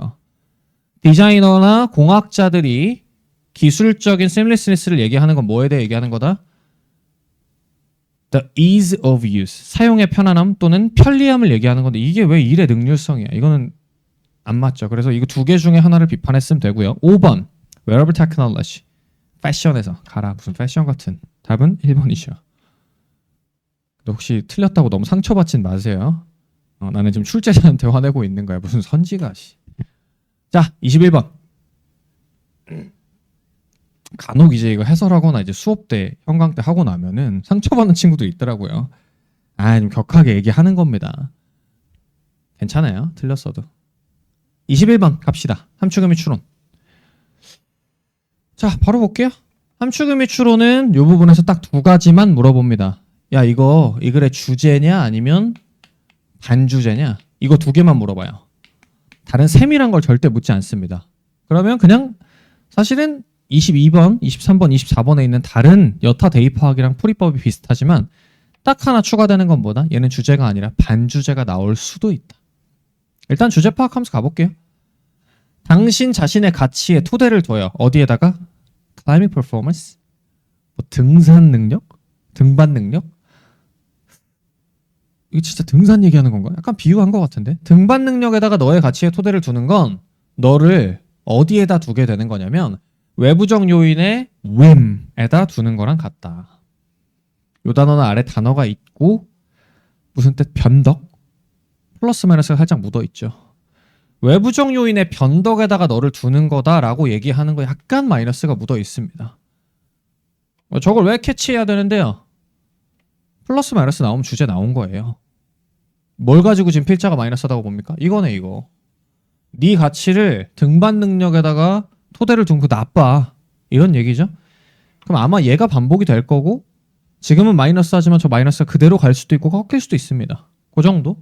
디자이너나 공학자들이 기술적인 seamlessness를 얘기하는 건 뭐에 대해 얘기하는 거다? The ease of use. 사용의 편안함 또는 편리함을 얘기하는 건데 이게 왜 일의 능률성이야? 이거는 안 맞죠. 그래서 이거 두 개 중에 하나를 비판했으면 되고요. 5번 wearable technology. 패션에서 가라. 무슨 패션 같은. 답은 1번이죠. 혹시 틀렸다고 너무 상처받진 마세요. 나는 지금 출제자한테 화내고 있는 거야. 무슨 선지가. 자, 21번. 간혹 이제 이거 해설하거나 이제 수업 때, 현강 때 하고 나면은 상처받는 친구도 있더라고요. 좀 격하게 얘기하는 겁니다. 괜찮아요. 틀렸어도. 21번 갑시다. 함축음의 추론. 자, 바로 볼게요. 함축음의 추론은 이 부분에서 딱 두 가지만 물어봅니다. 야, 이 글의 주제냐 아니면 반주제냐? 이거 두 개만 물어봐요. 다른 세밀한 걸 절대 묻지 않습니다. 그러면 그냥 사실은 22번, 23번, 24번에 있는 다른 여타 대입 파악이랑 풀이법이 비슷하지만 딱 하나 추가되는 건 뭐다? 얘는 주제가 아니라 반주제가 나올 수도 있다. 일단 주제 파악하면서 가볼게요. 당신 자신의 가치에 토대를 둬요. 어디에다가? climbing performance? 뭐 등산 능력? 등반 능력? 이거 진짜 등산 얘기하는 건가? 약간 비유한 것 같은데? 등반 능력에다가 너의 가치에 토대를 두는 건 너를 어디에다 두게 되는 거냐면 외부적 요인의 whim에다 두는 거랑 같다. 요 단어는 아래 단어가 있고 무슨 뜻? 변덕? 플러스 마이너스가 살짝 묻어있죠. 외부적 요인의 변덕에다가 너를 두는 거다라고 얘기하는 거 약간 마이너스가 묻어 있습니다. 저걸 왜 캐치해야 되는데요? 플러스 마이너스 나오면 주제 나온 거예요. 뭘 가지고 지금 필자가 마이너스하다고 봅니까? 이거네 이거. 네 가치를 등반 능력에다가 토대를 둔 거 나빠. 이런 얘기죠. 그럼 아마 얘가 반복이 될 거고 지금은 마이너스 하지만 저 마이너스가 그대로 갈 수도 있고 꺾일 수도 있습니다. 그 정도.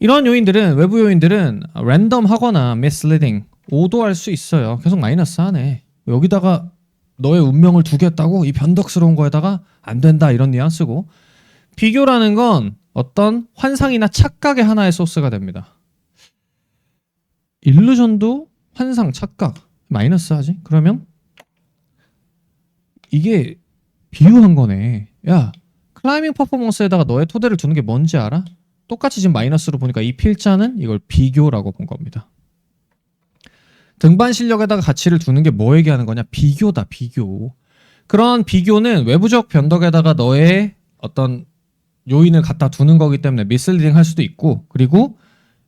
이런 요인들은 외부 요인들은 랜덤하거나 misleading 오도할 수 있어요. 계속 마이너스 하네. 여기다가 너의 운명을 두겠다고 이 변덕스러운 거에다가 안 된다 이런 뉘앙스고 비교라는 건 어떤 환상이나 착각의 하나의 소스가 됩니다. 일루전도 환상, 착각 마이너스 하지? 그러면 이게 비유한 거네. 야, 클라이밍 퍼포먼스에다가 너의 토대를 두는 게 뭔지 알아? 똑같이 지금 마이너스로 보니까 이 필자는 이걸 비교라고 본 겁니다. 등반 실력에다가 가치를 두는 게 뭐 얘기하는 거냐? 비교다, 비교. 그런 비교는 외부적 변덕에다가 너의 어떤 요인을 갖다 두는 거기 때문에 미슬리딩 할 수도 있고 그리고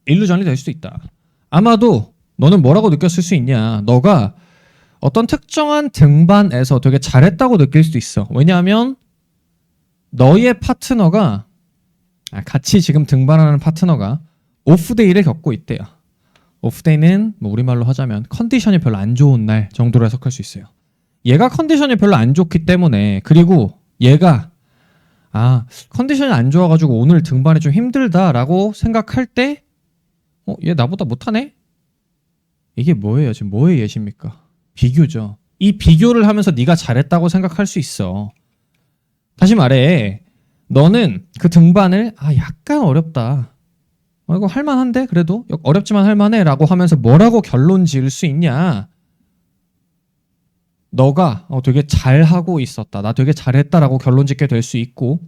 일루전이 될 수도 있다. 아마도 너는 뭐라고 느꼈을 수 있냐? 너가 어떤 특정한 등반에서 되게 잘했다고 느낄 수도 있어. 왜냐하면 너의 파트너가 같이 지금 등반하는 파트너가 오프데이를 겪고 있대요. 오프데이는 뭐 우리말로 하자면 컨디션이 별로 안 좋은 날 정도로 해석할 수 있어요. 얘가 컨디션이 별로 안 좋기 때문에 그리고 얘가 컨디션이 안 좋아가지고 오늘 등반이 좀 힘들다라고 생각할 때 얘 나보다 못하네? 이게 뭐예요? 지금 뭐의 예시입니까? 비교죠. 이 비교를 하면서 네가 잘했다고 생각할 수 있어. 다시 말해 너는 그 등반을 약간 어렵다. 이거 할만한데 그래도 어렵지만 할만해 라고 하면서 뭐라고 결론 지을 수 있냐. 너가 되게 잘하고 있었다. 나 되게 잘했다라고 결론 짓게 될 수 있고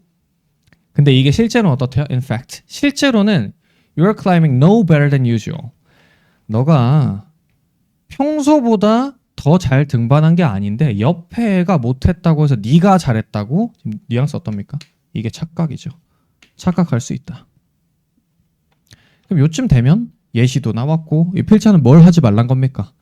근데 이게 실제로는 어떻대요? In fact 실제로는 You're climbing no better than usual. 너가 평소보다 더 잘 등반한 게 아닌데 옆에 애가 못했다고 해서 네가 잘했다고? 지금 뉘앙스 어떻습니까? 이게 착각이죠. 착각할 수 있다. 그럼 요쯤 되면 예시도 나왔고 이 필자는 뭘 하지 말란 겁니까?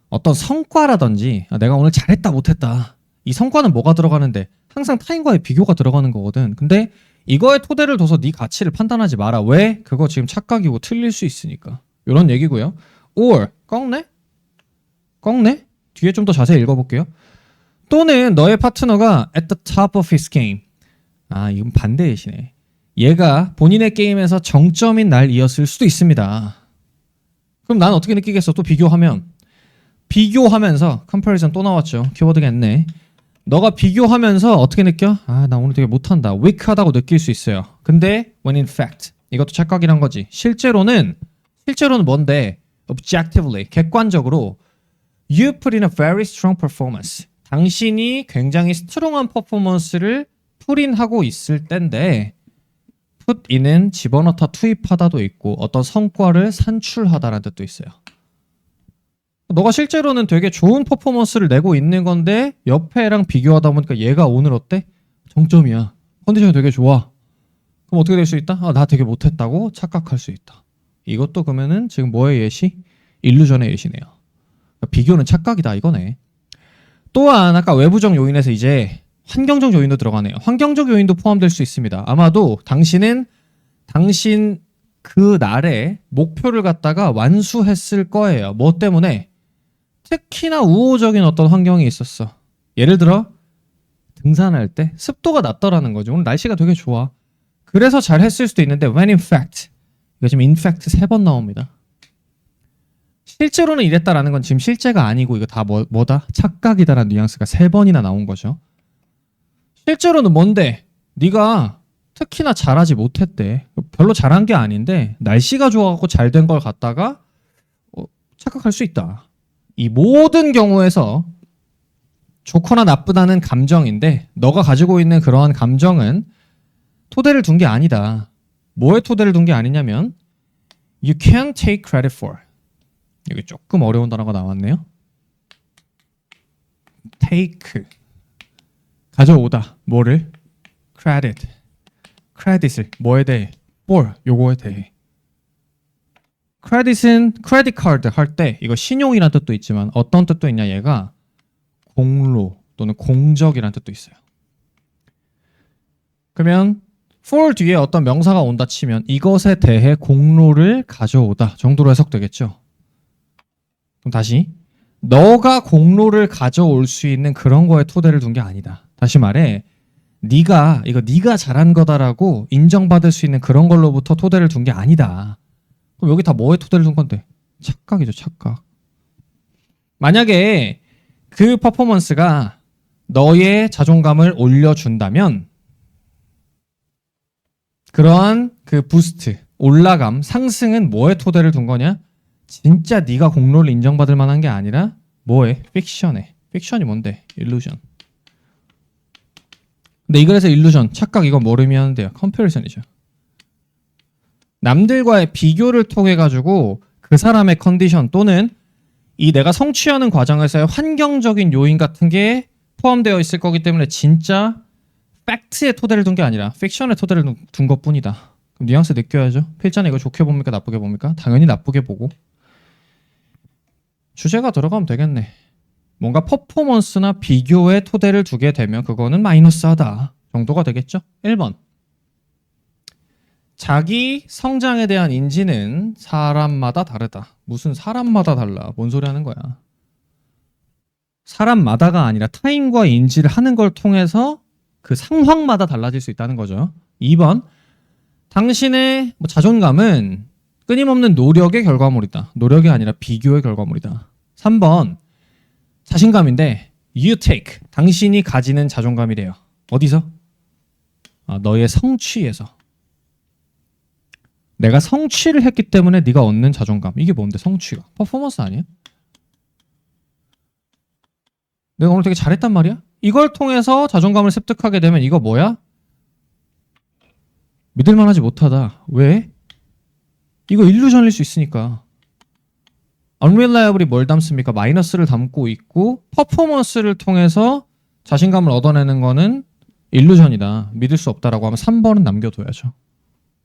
어떤 성과라든지 내가 오늘 잘했다 못했다 이 성과는 뭐가 들어가는데 항상 타인과의 비교가 들어가는 거거든. 근데 이거에 토대를 둬서 네 가치를 판단하지 마라. 왜? 그거 지금 착각이고 틀릴 수 있으니까. 이런 얘기고요. or 꺾네? 뒤에 좀 더 자세히 읽어볼게요. 또는 너의 파트너가 at the top of his game. 이건 반대 예시네. 얘가 본인의 게임에서 정점인 날이었을 수도 있습니다. 그럼 난 어떻게 느끼겠어? 또 비교하면서 comparison 또 나왔죠. 키워드가 있네. 너가 비교하면서 어떻게 느껴? 나 오늘 되게 못한다. weak하다고 느낄 수 있어요. 근데 when in fact 이것도 착각이란 거지. 실제로는 뭔데? objectively 객관적으로 you put in a very strong performance. 당신이 굉장히 스트롱한 퍼포먼스를 풀인하고 있을 때인데 put in은 집어넣다 투입하다도 있고 어떤 성과를 산출하다라는 뜻도 있어요. 너가 실제로는 되게 좋은 퍼포먼스를 내고 있는 건데 옆에 애랑 비교하다 보니까 얘가 오늘 어때? 정점이야. 컨디션이 되게 좋아. 그럼 어떻게 될 수 있다? 나 되게 못했다고 착각할 수 있다. 이것도 그러면은 지금 뭐의 예시? 일루전의 예시네요. 비교는 착각이다 이거네. 또한 아까 외부적 요인에서 이제 환경적 요인도 들어가네요. 환경적 요인도 포함될 수 있습니다. 아마도 당신 그 날에 목표를 갖다가 완수했을 거예요. 뭐 때문에? 특히나 우호적인 어떤 환경이 있었어. 예를 들어 등산할 때 습도가 낮더라는 거죠. 오늘 날씨가 되게 좋아. 그래서 잘 했을 수도 있는데 when in fact 이거 지금 in fact 3번 나옵니다. 실제로는 이랬다라는 건 지금 실제가 아니고 이거 다 뭐다? 착각이다라는 뉘앙스가 3번이나 나온 거죠. 실제로는 뭔데? 네가 특히나 잘하지 못했대. 별로 잘한 게 아닌데 날씨가 좋아갖고 잘 된 걸 갖다가 착각할 수 있다. 이 모든 경우에서 좋거나 나쁘다는 감정인데 너가 가지고 있는 그러한 감정은 토대를 둔 게 아니다. 뭐에 토대를 둔 게 아니냐면 you can't take credit for. 여기 조금 어려운 단어가 나왔네요. take 가져오다. 뭐를? credit을 뭐에 대해? for 요거에 대해. 크레딧은 크레딧 카드 할 때 이거 신용이란 뜻도 있지만 어떤 뜻도 있냐 얘가 공로 또는 공적이란 뜻도 있어요. 그러면 for 뒤에 어떤 명사가 온다 치면 이것에 대해 공로를 가져오다 정도로 해석되겠죠. 그럼 다시 너가 공로를 가져올 수 있는 그런 거에 토대를 둔 게 아니다. 다시 말해 네가 잘한 거다라고 인정받을 수 있는 그런 걸로부터 토대를 둔 게 아니다. 그럼 여기 다 뭐에 토대를 둔 건데? 착각이죠, 착각. 만약에 그 퍼포먼스가 너의 자존감을 올려준다면 그러한 그 부스트, 올라감, 상승은 뭐에 토대를 둔 거냐? 진짜 네가 공로를 인정받을 만한 게 아니라 뭐에? 픽션에. 픽션이 뭔데? 일루전. 근데 이거에서 일루전, 착각 이건 뭘 의미하는데요? 컴패리선이죠. 남들과의 비교를 통해 가지고 그 사람의 컨디션 또는 이 내가 성취하는 과정에서의 환경적인 요인 같은 게 포함되어 있을 거기 때문에 진짜 팩트에 토대를 둔 게 아니라 픽션에 토대를 둔 것뿐이다. 그럼 뉘앙스 느껴야죠. 필자는 이거 좋게 봅니까 나쁘게 봅니까? 당연히 나쁘게 보고 주제가 들어가면 되겠네. 뭔가 퍼포먼스나 비교에 토대를 두게 되면 그거는 마이너스하다 정도가 되겠죠. 1번 자기 성장에 대한 인지는 사람마다 다르다. 무슨 사람마다 달라. 뭔 소리 하는 거야. 사람마다가 아니라 타인과 인지를 하는 걸 통해서 그 상황마다 달라질 수 있다는 거죠. 2번 당신의 자존감은 끊임없는 노력의 결과물이다. 노력이 아니라 비교의 결과물이다. 3번 자신감인데 you take 당신이 가지는 자존감이래요. 어디서? 너의 성취에서. 내가 성취를 했기 때문에 네가 얻는 자존감. 이게 뭔데 성취가? 퍼포먼스 아니야? 내가 오늘 되게 잘했단 말이야? 이걸 통해서 자존감을 습득하게 되면 이거 뭐야? 믿을만하지 못하다. 왜? 이거 일루전일 수 있으니까. unreliable이 뭘 담습니까? 마이너스를 담고 있고 퍼포먼스를 통해서 자신감을 얻어내는 거는 일루전이다. 믿을 수 없다라고 하면 3번은 남겨둬야죠.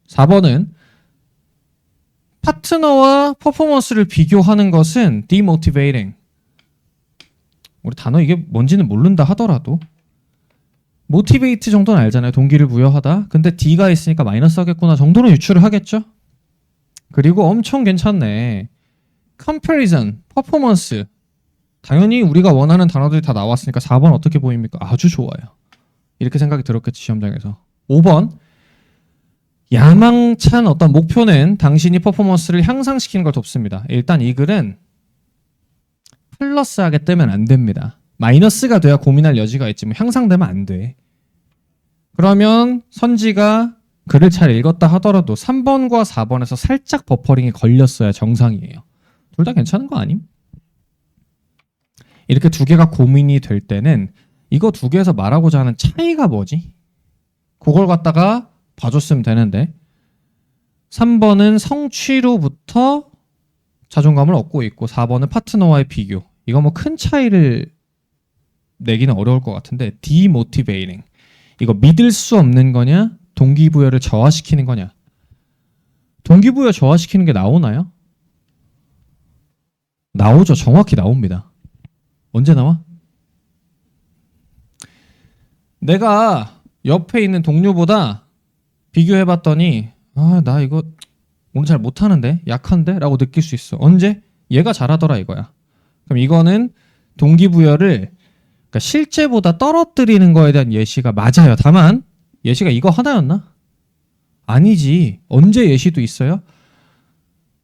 4번은 파트너와 퍼포먼스를 비교하는 것은 demotivating. 우리 단어 이게 뭔지는 모른다 하더라도 motivate 정도는 알잖아요. 동기를 부여하다. 근데 D가 있으니까 마이너스 하겠구나 정도는 유추를 하겠죠. 그리고 엄청 괜찮네. comparison, 퍼포먼스. 당연히 우리가 원하는 단어들이 다 나왔으니까 4번 어떻게 보입니까? 아주 좋아요. 이렇게 생각이 들었겠지 시험장에서. 5번 야망찬 어떤 목표는 당신이 퍼포먼스를 향상시키는 걸 돕습니다. 일단 이 글은 플러스하게 뜨면 안 됩니다. 마이너스가 돼야 고민할 여지가 있지만 향상되면 안 돼. 그러면 선지가 글을 잘 읽었다 하더라도 3번과 4번에서 살짝 버퍼링이 걸렸어야 정상이에요. 둘 다 괜찮은 거 아님? 이렇게 두 개가 고민이 될 때는 이거 두 개에서 말하고자 하는 차이가 뭐지? 그걸 갖다가 봐줬으면 되는데 3번은 성취로부터 자존감을 얻고 있고 4번은 파트너와의 비교. 이거 뭐 큰 차이를 내기는 어려울 것 같은데 demotivating. 이거 믿을 수 없는 거냐? 동기부여를 저하시키는 거냐? 동기부여 저하시키는 게 나오나요? 나오죠. 정확히 나옵니다. 언제 나와? 내가 옆에 있는 동료보다 비교해봤더니 나 이거 오늘 잘 못하는데? 약한데? 라고 느낄 수 있어. 언제? 얘가 잘하더라 이거야. 그럼 이거는 동기부여를 그러니까 실제보다 떨어뜨리는 거에 대한 예시가 맞아요. 다만 예시가 이거 하나였나? 아니지. 언제 예시도 있어요?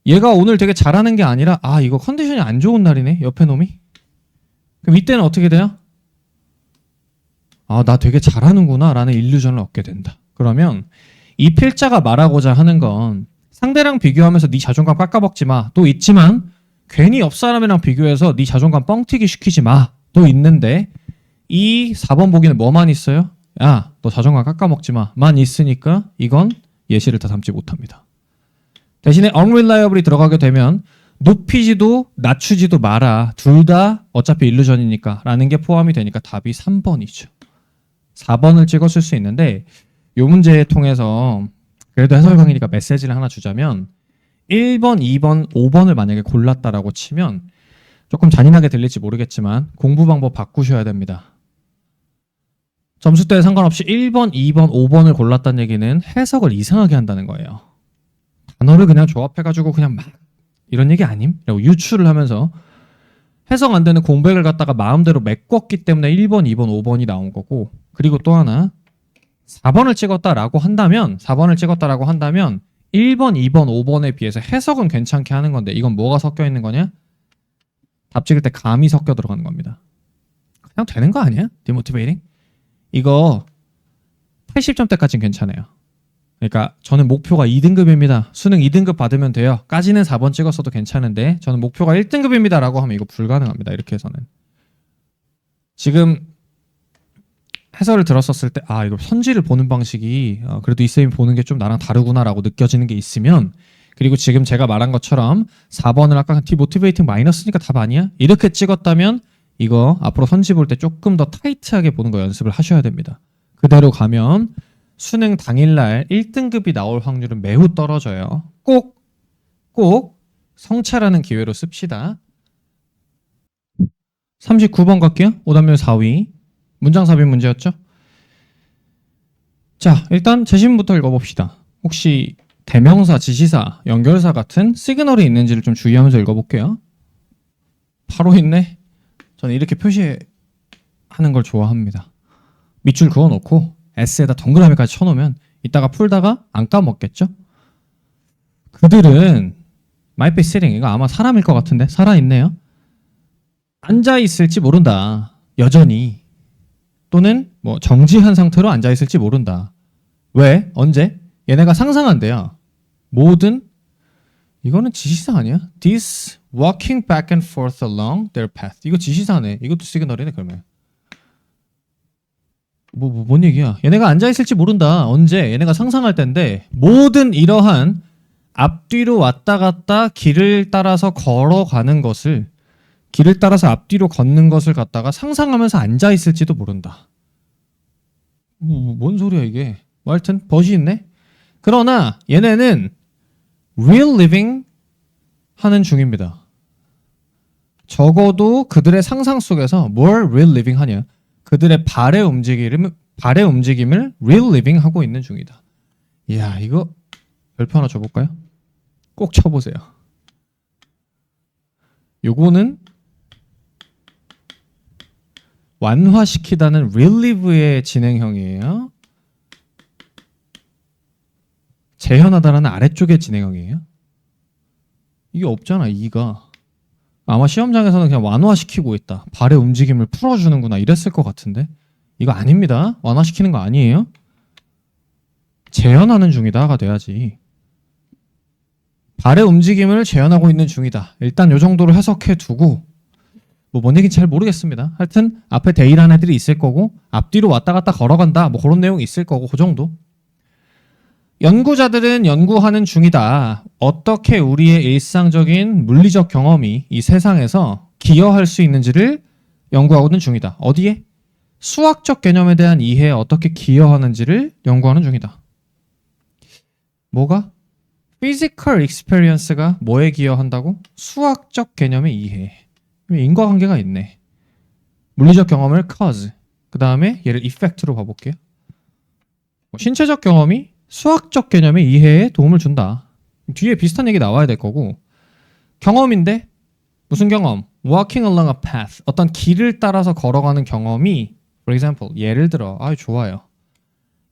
얘가 오늘 되게 잘하는 게 아니라 이거 컨디션이 안 좋은 날이네. 옆에 놈이. 그럼 이때는 어떻게 돼요? 나 되게 잘하는구나 라는 일루전을 얻게 된다. 그러면 이 필자가 말하고자 하는 건 상대랑 비교하면서 네 자존감 깎아먹지 마. 또 있지만 괜히 옆 사람이랑 비교해서 네 자존감 뻥튀기 시키지 마. 또 있는데 이 4번 보기는 뭐만 있어요? 야, 너 자존감 깎아먹지 마. 만 있으니까 이건 예시를 다 담지 못합니다. 대신에 unreliable이 들어가게 되면 높이지도 낮추지도 마라. 둘 다 어차피 일루전이니까 라는 게 포함이 되니까 답이 3번이죠. 4번을 찍었을 수 있는데 이 문제 통해서 그래도 해설 강의니까 메시지를 하나 주자면 1번, 2번, 5번을 만약에 골랐다라고 치면 조금 잔인하게 들릴지 모르겠지만 공부 방법 바꾸셔야 됩니다. 점수대에 상관없이 1번, 2번, 5번을 골랐다는 얘기는 해석을 이상하게 한다는 거예요. 단어를 그냥 조합해가지고 그냥 막 이런 얘기 아님? 라고 유추를 하면서 해석 안 되는 공백을 갖다가 마음대로 메꿨기 때문에 1번, 2번, 5번이 나온 거고, 그리고 또 하나 4번을 찍었다라고 한다면 1번, 2번, 5번에 비해서 해석은 괜찮게 하는 건데 이건 뭐가 섞여 있는 거냐? 답 찍을 때 감이 섞여 들어가는 겁니다. 그냥 되는 거 아니야? 디모티베이팅? 이거 80점대까지는 괜찮아요. 그러니까 저는 목표가 2등급입니다. 수능 2등급 받으면 돼요. 까지는 4번 찍었어도 괜찮은데 저는 목표가 1등급입니다 라고 하면 이거 불가능합니다. 이렇게 해서는. 지금 해설을 들었었을 때 이거 선지를 보는 방식이 그래도 이 쌤이 보는 게 좀 나랑 다르구나 라고 느껴지는 게 있으면, 그리고 지금 제가 말한 것처럼 4번을 아까 디모티베이팅 마이너스니까 답 아니야? 이렇게 찍었다면 이거 앞으로 선지 볼 때 조금 더 타이트하게 보는 거 연습을 하셔야 됩니다. 그대로 가면 수능 당일날 1등급이 나올 확률은 매우 떨어져요. 꼭 성찰하는 기회로 씁시다. 39번 갈게요. 오답률 4위. 문장 삽입 문제였죠? 자, 일단 제시문부터 읽어봅시다. 혹시 대명사, 지시사, 연결사 같은 시그널이 있는지를 좀 주의하면서 읽어볼게요. 바로 있네. 저는 이렇게 표시하는 걸 좋아합니다. 밑줄 그어놓고 S에다 동그라미까지 쳐놓으면 이따가 풀다가 안 까먹겠죠? 그들은 might be sitting, 이거 아마 사람일 것 같은데 살아있네요. 앉아있을지 모른다. 여전히. 또는 뭐 정지한 상태로 앉아있을지 모른다. 왜? 언제? 얘네가 상상한대요. 모든, 이거는 지시사 아니야? This walking back and forth along their path. 이거 지시사네. 이것도 시그널이네 그러면. 뭔 얘기야? 얘네가 앉아있을지 모른다. 언제? 얘네가 상상할 텐데 모든 이러한 앞뒤로 왔다 갔다 길을 따라서 걸어가는 것을, 길을 따라서 앞뒤로 걷는 것을 갖다가 상상하면서 앉아있을지도 모른다. 뭔 소리야 이게? 뭐 하여튼 벗이 있네. 그러나 얘네는 real living 하는 중입니다. 적어도 그들의 상상 속에서 뭘 real living 하냐? 그들의 발의 움직임을 real living 하고 있는 중이다. 이야, 이거 별표 하나 줘볼까요? 꼭 쳐보세요. 요거는 완화시키다는 relieve의 진행형이에요. 재현하다라는 아래쪽의 진행형이에요. 이게 없잖아, 이가. 아마 시험장에서는 그냥 완화시키고 있다. 발의 움직임을 풀어주는구나 이랬을 것 같은데 이거 아닙니다. 완화시키는 거 아니에요. 재현하는 중이다가 돼야지. 발의 움직임을 재현하고 있는 중이다. 일단 요 정도로 해석해 두고 뭔 얘기인지 잘 모르겠습니다. 하여튼 앞에 데이라는 애들이 있을 거고 앞뒤로 왔다 갔다 걸어간다 뭐 그런 내용이 있을 거고 그 정도. 연구자들은 연구하는 중이다. 어떻게 우리의 일상적인 물리적 경험이 이 세상에서 기여할 수 있는지를 연구하고는 중이다. 어디에? 수학적 개념에 대한 이해에 어떻게 기여하는지를 연구하는 중이다. 뭐가? Physical experience가 뭐에 기여한다고? 수학적 개념의 이해. 인과관계가 있네. 물리적 경험을 cause, 그 다음에 얘를 effect로 봐볼게요. 신체적 경험이 수학적 개념의 이해에 도움을 준다. 뒤에 비슷한 얘기 나와야 될 거고, 경험인데 무슨 경험? Walking along a path, 어떤 길을 따라서 걸어가는 경험이, for example, 예를 들어, 좋아요.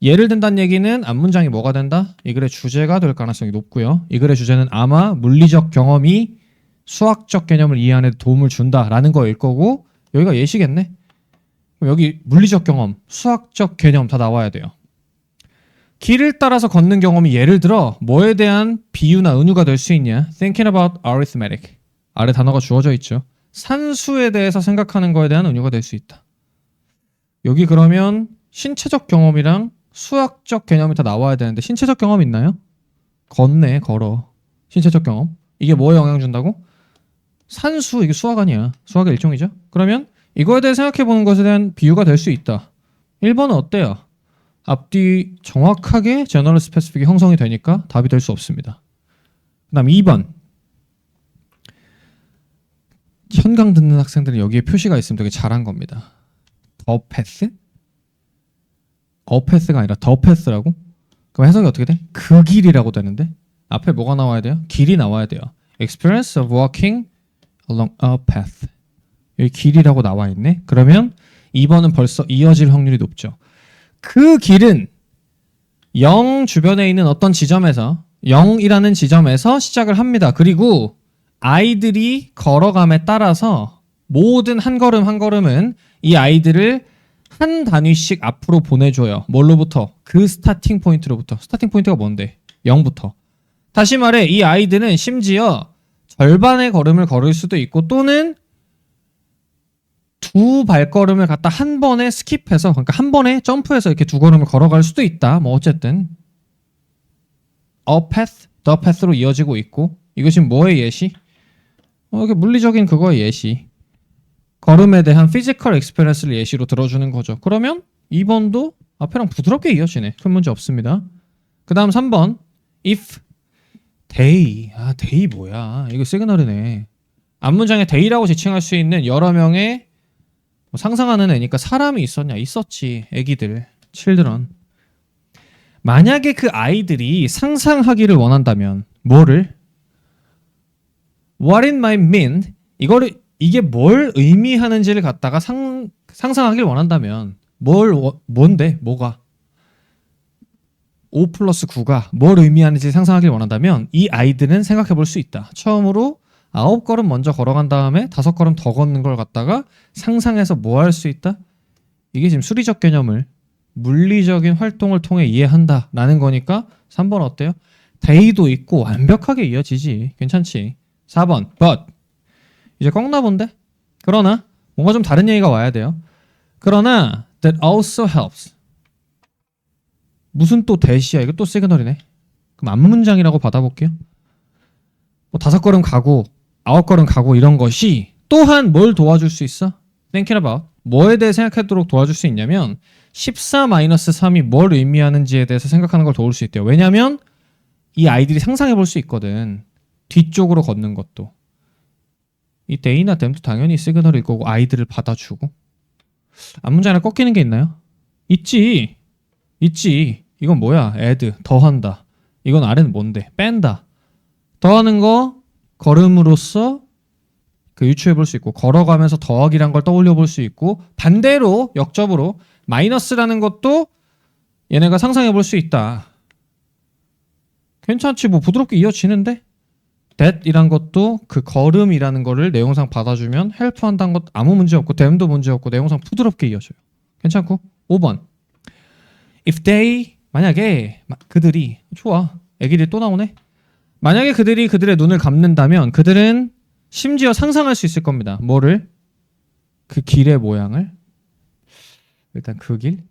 예를 든다는 얘기는 앞문장이 뭐가 된다? 이 글의 주제가 될 가능성이 높고요. 이 글의 주제는 아마 물리적 경험이 수학적 개념을 이해하는 데 도움을 준다라는 거일 거고, 여기가 예시겠네? 그럼 여기 물리적 경험, 수학적 개념 다 나와야 돼요. 길을 따라서 걷는 경험이 예를 들어 뭐에 대한 비유나 은유가 될 수 있냐? Thinking about arithmetic. 아래 단어가 주어져 있죠. 산수에 대해서 생각하는 거에 대한 은유가 될 수 있다. 여기 그러면 신체적 경험이랑 수학적 개념이 다 나와야 되는데 신체적 경험 있나요? 걷네, 걸어. 신체적 경험. 이게 뭐에 영향 준다고? 산수, 이게 수학 아니야. 수학의 일종이죠. 그러면 이거에 대해 생각해보는 것에 대한 비유가 될 수 있다. 1번은 어때요? 앞뒤 정확하게 제너럴 스페시픽이 형성이 되니까 답이 될 수 없습니다. 그다음 2번. 현강 듣는 학생들은 여기에 표시가 있으면 되게 잘한 겁니다. 더 패스? 어 패스가 아니라 더 패스라고? 그럼 해석이 어떻게 돼? 그 길이라고 되는데 앞에 뭐가 나와야 돼요? 길이 나와야 돼요. Experience of walking along a path. 여기 길이라고 나와 있네. 그러면 2번은 벌써 이어질 확률이 높죠. 그 길은 0 주변에 있는 어떤 지점에서 0이라는 지점에서 시작을 합니다. 그리고 아이들이 걸어감에 따라서 모든 한 걸음 한 걸음은 이 아이들을 한 단위씩 앞으로 보내줘요. 뭘로부터? 그 스타팅 포인트로부터. 스타팅 포인트가 뭔데? 0부터. 다시 말해 이 아이들은 심지어 절반의 걸음을 걸을 수도 있고 또는 두 발걸음을 갖다 한 번에 스킵해서 그러니까 한 번에 점프해서 이렇게 두 걸음을 걸어갈 수도 있다. 뭐 어쨌든 a path, the path로 이어지고 있고 이거 지금 뭐의 예시? 이게 물리적인 그거의 예시. 걸음에 대한 피지컬 experience를 예시로 들어주는 거죠. 그러면 2번도 앞에랑 부드럽게 이어지네. 큰 문제 없습니다. 그 다음 3번 if they. they 뭐야? 이거 시그널이네. 앞문장에 they라고 지칭할 수 있는 여러 명의 상상하는 애니까 사람이 있었냐? 있었지. 애기들, children. 만약에 그 아이들이 상상하기를 원한다면 뭐를? What it might mean. 이게 뭘 의미하는지를 갖다가 상상하길 원한다면 뭔데? 뭐가? 5 플러스 9가 뭘 의미하는지 상상하길 원한다면 이 아이들은 생각해 볼 수 있다. 처음으로 9걸음 먼저 걸어간 다음에 5걸음 더 걷는 걸 갖다가 상상해서 뭐 할 수 있다? 이게 지금 수리적 개념을 물리적인 활동을 통해 이해한다 라는 거니까 3번 어때요? they도 있고 완벽하게 이어지지. 괜찮지. 4번 but 이제 꺾나 본데? 그러나 뭔가 좀 다른 얘기가 와야 돼요. 그러나 that also helps. 무슨 또 that이야? 이거 또 시그널이네. 그럼 앞문장이라고 받아볼게요. 뭐 5걸음 가고 9걸음 가고 이런 것이 또한 뭘 도와줄 수 있어? thinking about. 뭐에 대해 생각하도록 도와줄 수 있냐면 14-3이 뭘 의미하는지에 대해서 생각하는 걸 도울 수 있대요. 왜냐면 이 아이들이 상상해 볼 수 있거든. 뒤쪽으로 걷는 것도. 이 they나 them도 당연히 시그널일 거고 아이들을 받아주고. 앞문장 하나 꺾이는 게 있나요? 있지. 이건 뭐야? add, 더한다. 이건 아래는 뭔데? 뺀다. 더하는 거 걸음으로써 그 유추해 볼 수 있고 걸어가면서 더하기란 걸 떠올려 볼 수 있고 반대로 역접으로 마이너스라는 것도 얘네가 상상해 볼 수 있다. 괜찮지. 뭐 부드럽게 이어지는데 that이란 것도 그 걸음이라는 거를 내용상 받아주면 help한다는 것 아무 문제 없고 them도 문제 없고 내용상 부드럽게 이어져요. 괜찮고 5번 if they 만약에 그들이 좋아. 애기들이 또 나오네. 만약에 그들이 그들의 눈을 감는다면 그들은 심지어 상상할 수 있을 겁니다. 뭐를? 그 길의 모양을. 일단 그 길.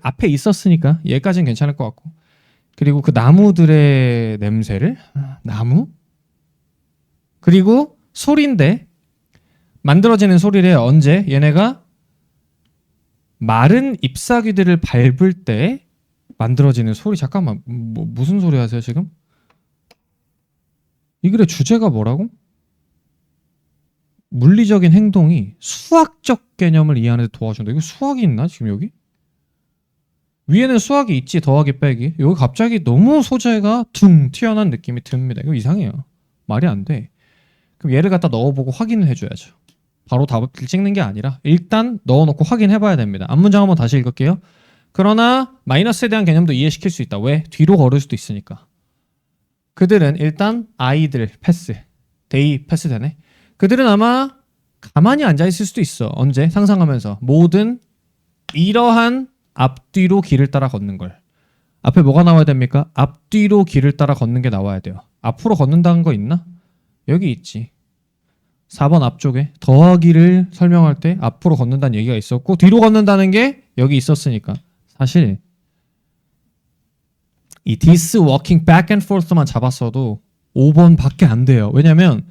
앞에 있었으니까 얘까지는 괜찮을 것 같고. 그리고 그 나무들의 냄새를. 나무? 그리고 소리인데 만들어지는 소리래. 언제? 얘네가 마른 잎사귀들을 밟을 때 만들어지는 소리. 잠깐만. 무슨 소리 하세요 지금? 이 글의 주제가 뭐라고? 물리적인 행동이 수학적 개념을 이해하는 데 도와준다. 이거 수학이 있나 지금 여기? 위에는 수학이 있지. 더하기 빼기. 여기 갑자기 너무 소재가 퉁 튀어나온 느낌이 듭니다. 이거 이상해요. 말이 안 돼. 그럼 얘를 갖다 넣어보고 확인을 해줘야죠. 바로 답을 찍는 게 아니라 일단 넣어놓고 확인해봐야 됩니다. 앞문장 한번 다시 읽을게요. 그러나 마이너스에 대한 개념도 이해시킬 수 있다. 왜? 뒤로 걸을 수도 있으니까. 그들은 일단 아이들 패스. they 패스 되네. 그들은 아마 가만히 앉아있을 수도 있어. 언제? 상상하면서. 모든 이러한 앞뒤로 길을 따라 걷는 걸. 앞에 뭐가 나와야 됩니까? 앞뒤로 길을 따라 걷는 게 나와야 돼요. 앞으로 걷는다는 거 있나? 여기 있지. 4번 앞쪽에 더하기를 설명할 때 앞으로 걷는다는 얘기가 있었고 뒤로 걷는다는 게 여기 있었으니까 사실 이 this walking back and forth만 잡았어도 5번밖에 안 돼요. 왜냐면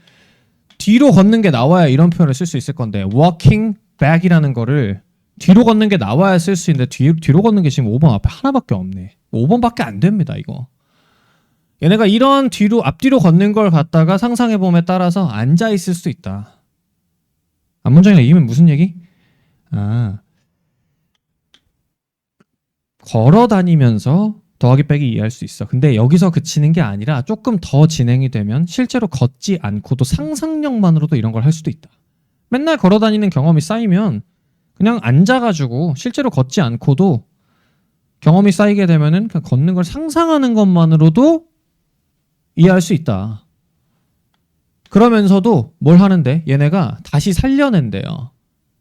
뒤로 걷는 게 나와야 이런 표현을 쓸 수 있을 건데 walking back이라는 거를 뒤로 걷는 게 나와야 쓸 수 있는데 뒤로 걷는 게 지금 5번 앞에 하나밖에 없네. 5번밖에 안 됩니다, 이거. 얘네가 이런 앞뒤로 걷는 걸 갖다가 상상해봄에 따라서 앉아있을 수도 있다. 앞문장이랑 이면 무슨 얘기? 걸어 다니면서 더하기 빼기 이해할 수 있어. 근데 여기서 그치는 게 아니라 조금 더 진행이 되면 실제로 걷지 않고도 상상력만으로도 이런 걸 할 수도 있다. 맨날 걸어 다니는 경험이 쌓이면 그냥 앉아가지고 실제로 걷지 않고도 경험이 쌓이게 되면은 그냥 걷는 걸 상상하는 것만으로도 이해할 수 있다. 그러면서도 뭘 하는데 얘네가 다시 살려낸대요.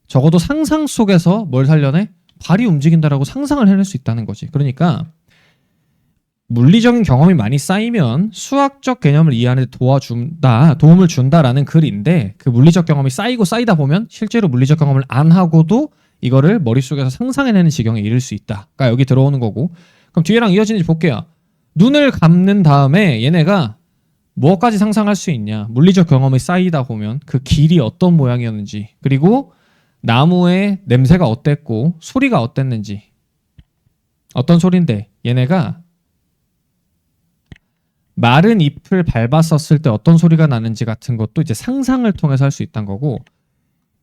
적어도 상상 속에서 뭘 살려내? 발이 움직인다라고 상상을 해낼 수 있다는 거지. 그러니까 물리적인 경험이 많이 쌓이면 수학적 개념을 이해하는 데 도움을 준다라는 글인데 그 물리적 경험이 쌓이다 보면 실제로 물리적 경험을 안 하고도 이거를 머릿속에서 상상해내는 지경에 이를 수 있다. 그러니까 여기 들어오는 거고. 그럼 뒤에랑 이어지는지 볼게요. 눈을 감는 다음에 얘네가 뭐까지 상상할 수 있냐. 물리적 경험이 쌓이다 보면 그 길이 어떤 모양이었는지 그리고 나무의 냄새가 어땠고 소리가 어땠는지 어떤 소리인데 얘네가 마른 잎을 밟았었을 때 어떤 소리가 나는지 같은 것도 이제 상상을 통해서 할 수 있다는 거고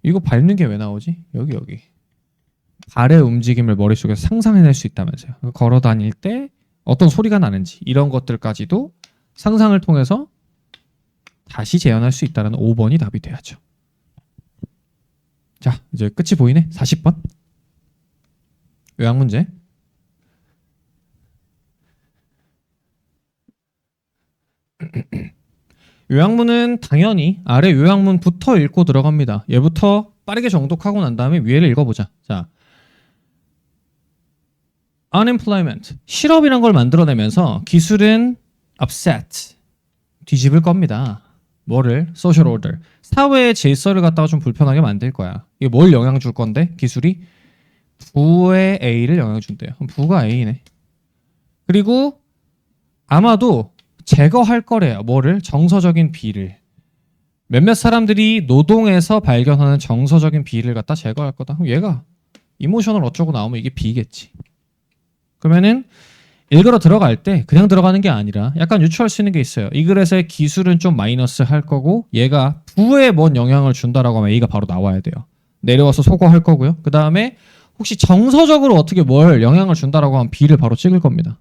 이거 밟는 게 왜 나오지? 여기 발의 움직임을 머릿속에서 상상해낼 수 있다면서요. 걸어 다닐 때 어떤 소리가 나는지 이런 것들까지도 상상을 통해서 다시 재현할 수 있다는 5번이 답이 돼야죠. 자, 이제 끝이 보이네. 40번. 요약 문제. 요약문은 당연히 아래 요약문부터 읽고 들어갑니다. 얘부터 빠르게 정독하고 난 다음에 위에를 읽어보자. 자, unemployment, 실업이란 걸 만들어내면서 기술은 upset, 뒤집을 겁니다. 뭐를? social order, 사회의 질서를 갖다가 좀 불편하게 만들 거야. 이게 뭘 영향 줄 건데? 기술이 부의 A를 영향 준대요. 그럼 부가 A네. 그리고 아마도 제거할 거래요. 뭐를? 정서적인 B를. 몇몇 사람들이 노동에서 발견하는 정서적인 B를 갖다 제거할 거다. 그럼 얘가 이모셔널 어쩌고 나오면 이게 B겠지. 그러면은 읽으러 들어갈 때 그냥 들어가는 게 아니라 약간 유추할 수 있는 게 있어요. 이 글에서의 기술은 좀 마이너스 할 거고 얘가 부에 뭔 영향을 준다라고 하면 A가 바로 나와야 돼요. 내려와서 소거할 거고요. 그 다음에 혹시 정서적으로 어떻게 뭘 영향을 준다라고 하면 B를 바로 찍을 겁니다.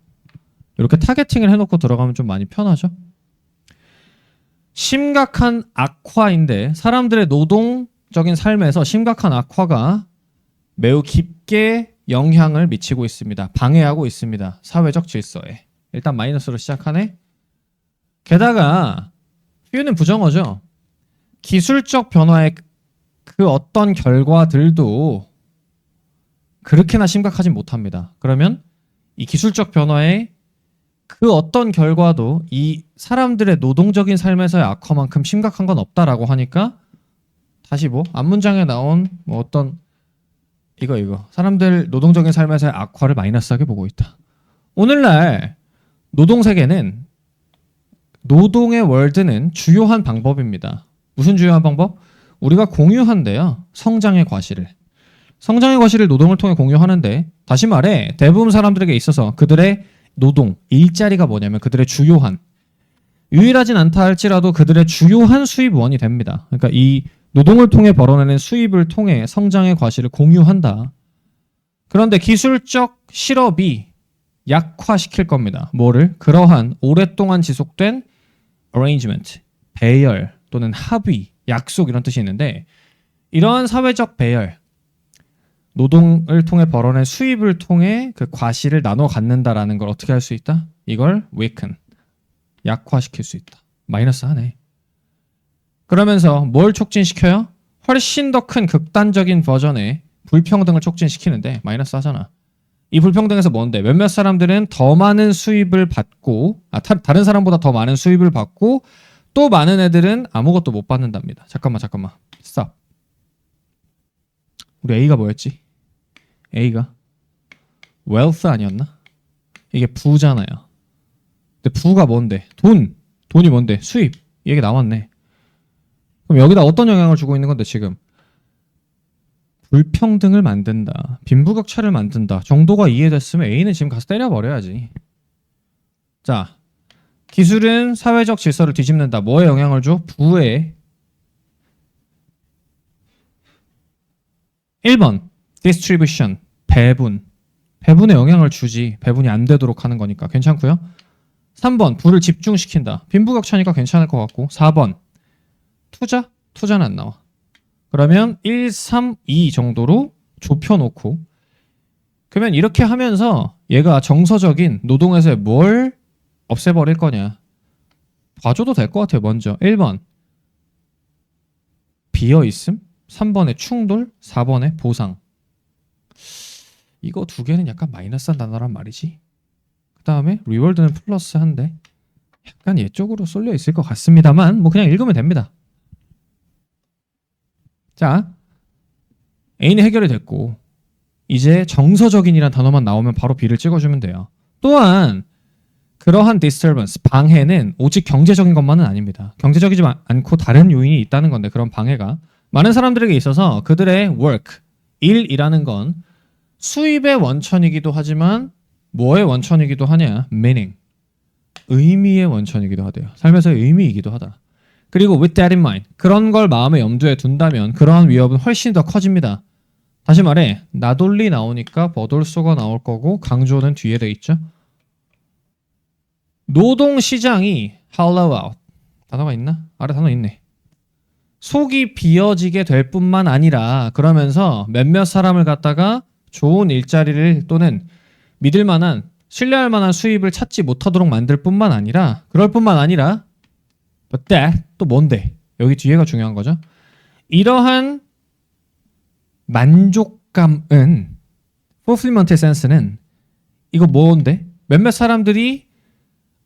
이렇게 타겟팅을 해놓고 들어가면 좀 많이 편하죠. 심각한 악화인데 사람들의 노동적인 삶에서 심각한 악화가 매우 깊게 영향을 미치고 있습니다. 방해하고 있습니다. 사회적 질서에. 일단 마이너스로 시작하네. 게다가 표현은 부정어죠. 기술적 변화의 그 어떤 결과들도 그렇게나 심각하진 못합니다. 그러면 이 기술적 변화의 그 어떤 결과도 이 사람들의 노동적인 삶에서의 악화만큼 심각한 건 없다라고 하니까 다시 뭐 앞문장에 나온 뭐 어떤 이거 사람들 노동적인 삶에서의 악화를 마이너스하게 보고 있다. 오늘날 노동 세계는 노동의 월드는 주요한 방법입니다. 무슨 주요한 방법? 우리가 공유한대요. 성장의 과실을. 성장의 과실을 노동을 통해 공유하는데 다시 말해 대부분 사람들에게 있어서 그들의 노동, 일자리가 뭐냐면 그들의 주요한 유일하진 않다 할지라도 그들의 주요한 수입원이 됩니다. 그러니까 이 노동을 통해 벌어내는 수입을 통해 성장의 과실을 공유한다. 그런데 기술적 실업이 약화시킬 겁니다. 뭐를? 그러한 오랫동안 지속된 arrangement, 배열 또는 합의, 약속 이런 뜻이 있는데 이러한 사회적 배열, 노동을 통해 벌어낸 수입을 통해 그 과실을 나눠 갖는다라는 걸 어떻게 할 수 있다? 이걸 weaken, 약화시킬 수 있다. 마이너스 하네. 그러면서 뭘 촉진시켜요? 훨씬 더 큰 극단적인 버전의 불평등을 촉진시키는데 마이너스 하잖아. 이 불평등에서 뭔데? 몇몇 사람들은 더 많은 수입을 받고 다른 사람보다 더 많은 수입을 받고 또 많은 애들은 아무것도 못 받는답니다. 잠깐만 스탑. 우리 A가 뭐였지? A가 wealth 아니었나? 이게 부잖아요. 근데 부가 뭔데? 돈이 뭔데? 수입. 이게 나왔네. 그럼 여기다 어떤 영향을 주고 있는 건데 지금? 불평등을 만든다, 빈부격차를 만든다 정도가 이해됐으면 A는 지금 가서 때려버려야지. 자, 기술은 사회적 질서를 뒤집는다. 뭐에 영향을 줘? 부에. 1번 distribution, 배분에 영향을 주지. 배분이 안 되도록 하는 거니까 괜찮고요. 3번 부를 집중시킨다. 빈부격차니까 괜찮을 것 같고. 4번 투자는 안 나와. 그러면 1, 3, 2 정도로 좁혀놓고, 그러면 이렇게 하면서 얘가 정서적인 노동에서 뭘 없애버릴 거냐 봐줘도 될 것 같아요. 먼저 1번 비어있음, 3번에 충돌, 4번에 보상. 이거 두 개는 약간 마이너스한 단어란 말이지. 그 다음에 리월드는 플러스 한데 약간 얘 쪽으로 쏠려 있을 것 같습니다만 뭐 그냥 읽으면 됩니다. 자, A는 해결이 됐고 이제 정서적인이란 단어만 나오면 바로 B를 찍어주면 돼요. 또한 그러한 disturbance, 방해는 오직 경제적인 것만은 아닙니다. 경제적이지 않고 다른 요인이 있다는 건데, 그런 방해가 많은 사람들에게 있어서 그들의 work, 일이라는 건 수입의 원천이기도 하지만 뭐의 원천이기도 하냐? meaning, 의미의 원천이기도 하대요. 삶에서의 의미이기도 하다. 그리고 with that in mind, 그런 걸 마음에 염두에 둔다면 그러한 위협은 훨씬 더 커집니다. 다시 말해 나돌리 나오니까 버돌소가 나올 거고 강조는 뒤에 돼 있죠. 노동시장이 hollow out, 단어가 있나? 아래 단어 있네. 속이 비어지게 될 뿐만 아니라 그러면서 몇몇 사람을 갖다가 좋은 일자리를 또는 믿을 만한, 신뢰할 만한 수입을 찾지 못하도록 만들 뿐만 아니라, 그럴 뿐만 아니라 but that 또 뭔데? 여기 뒤에가 중요한 거죠. 이러한 만족감은 fulfillment의 센스는 이거 뭔데? 몇몇 사람들이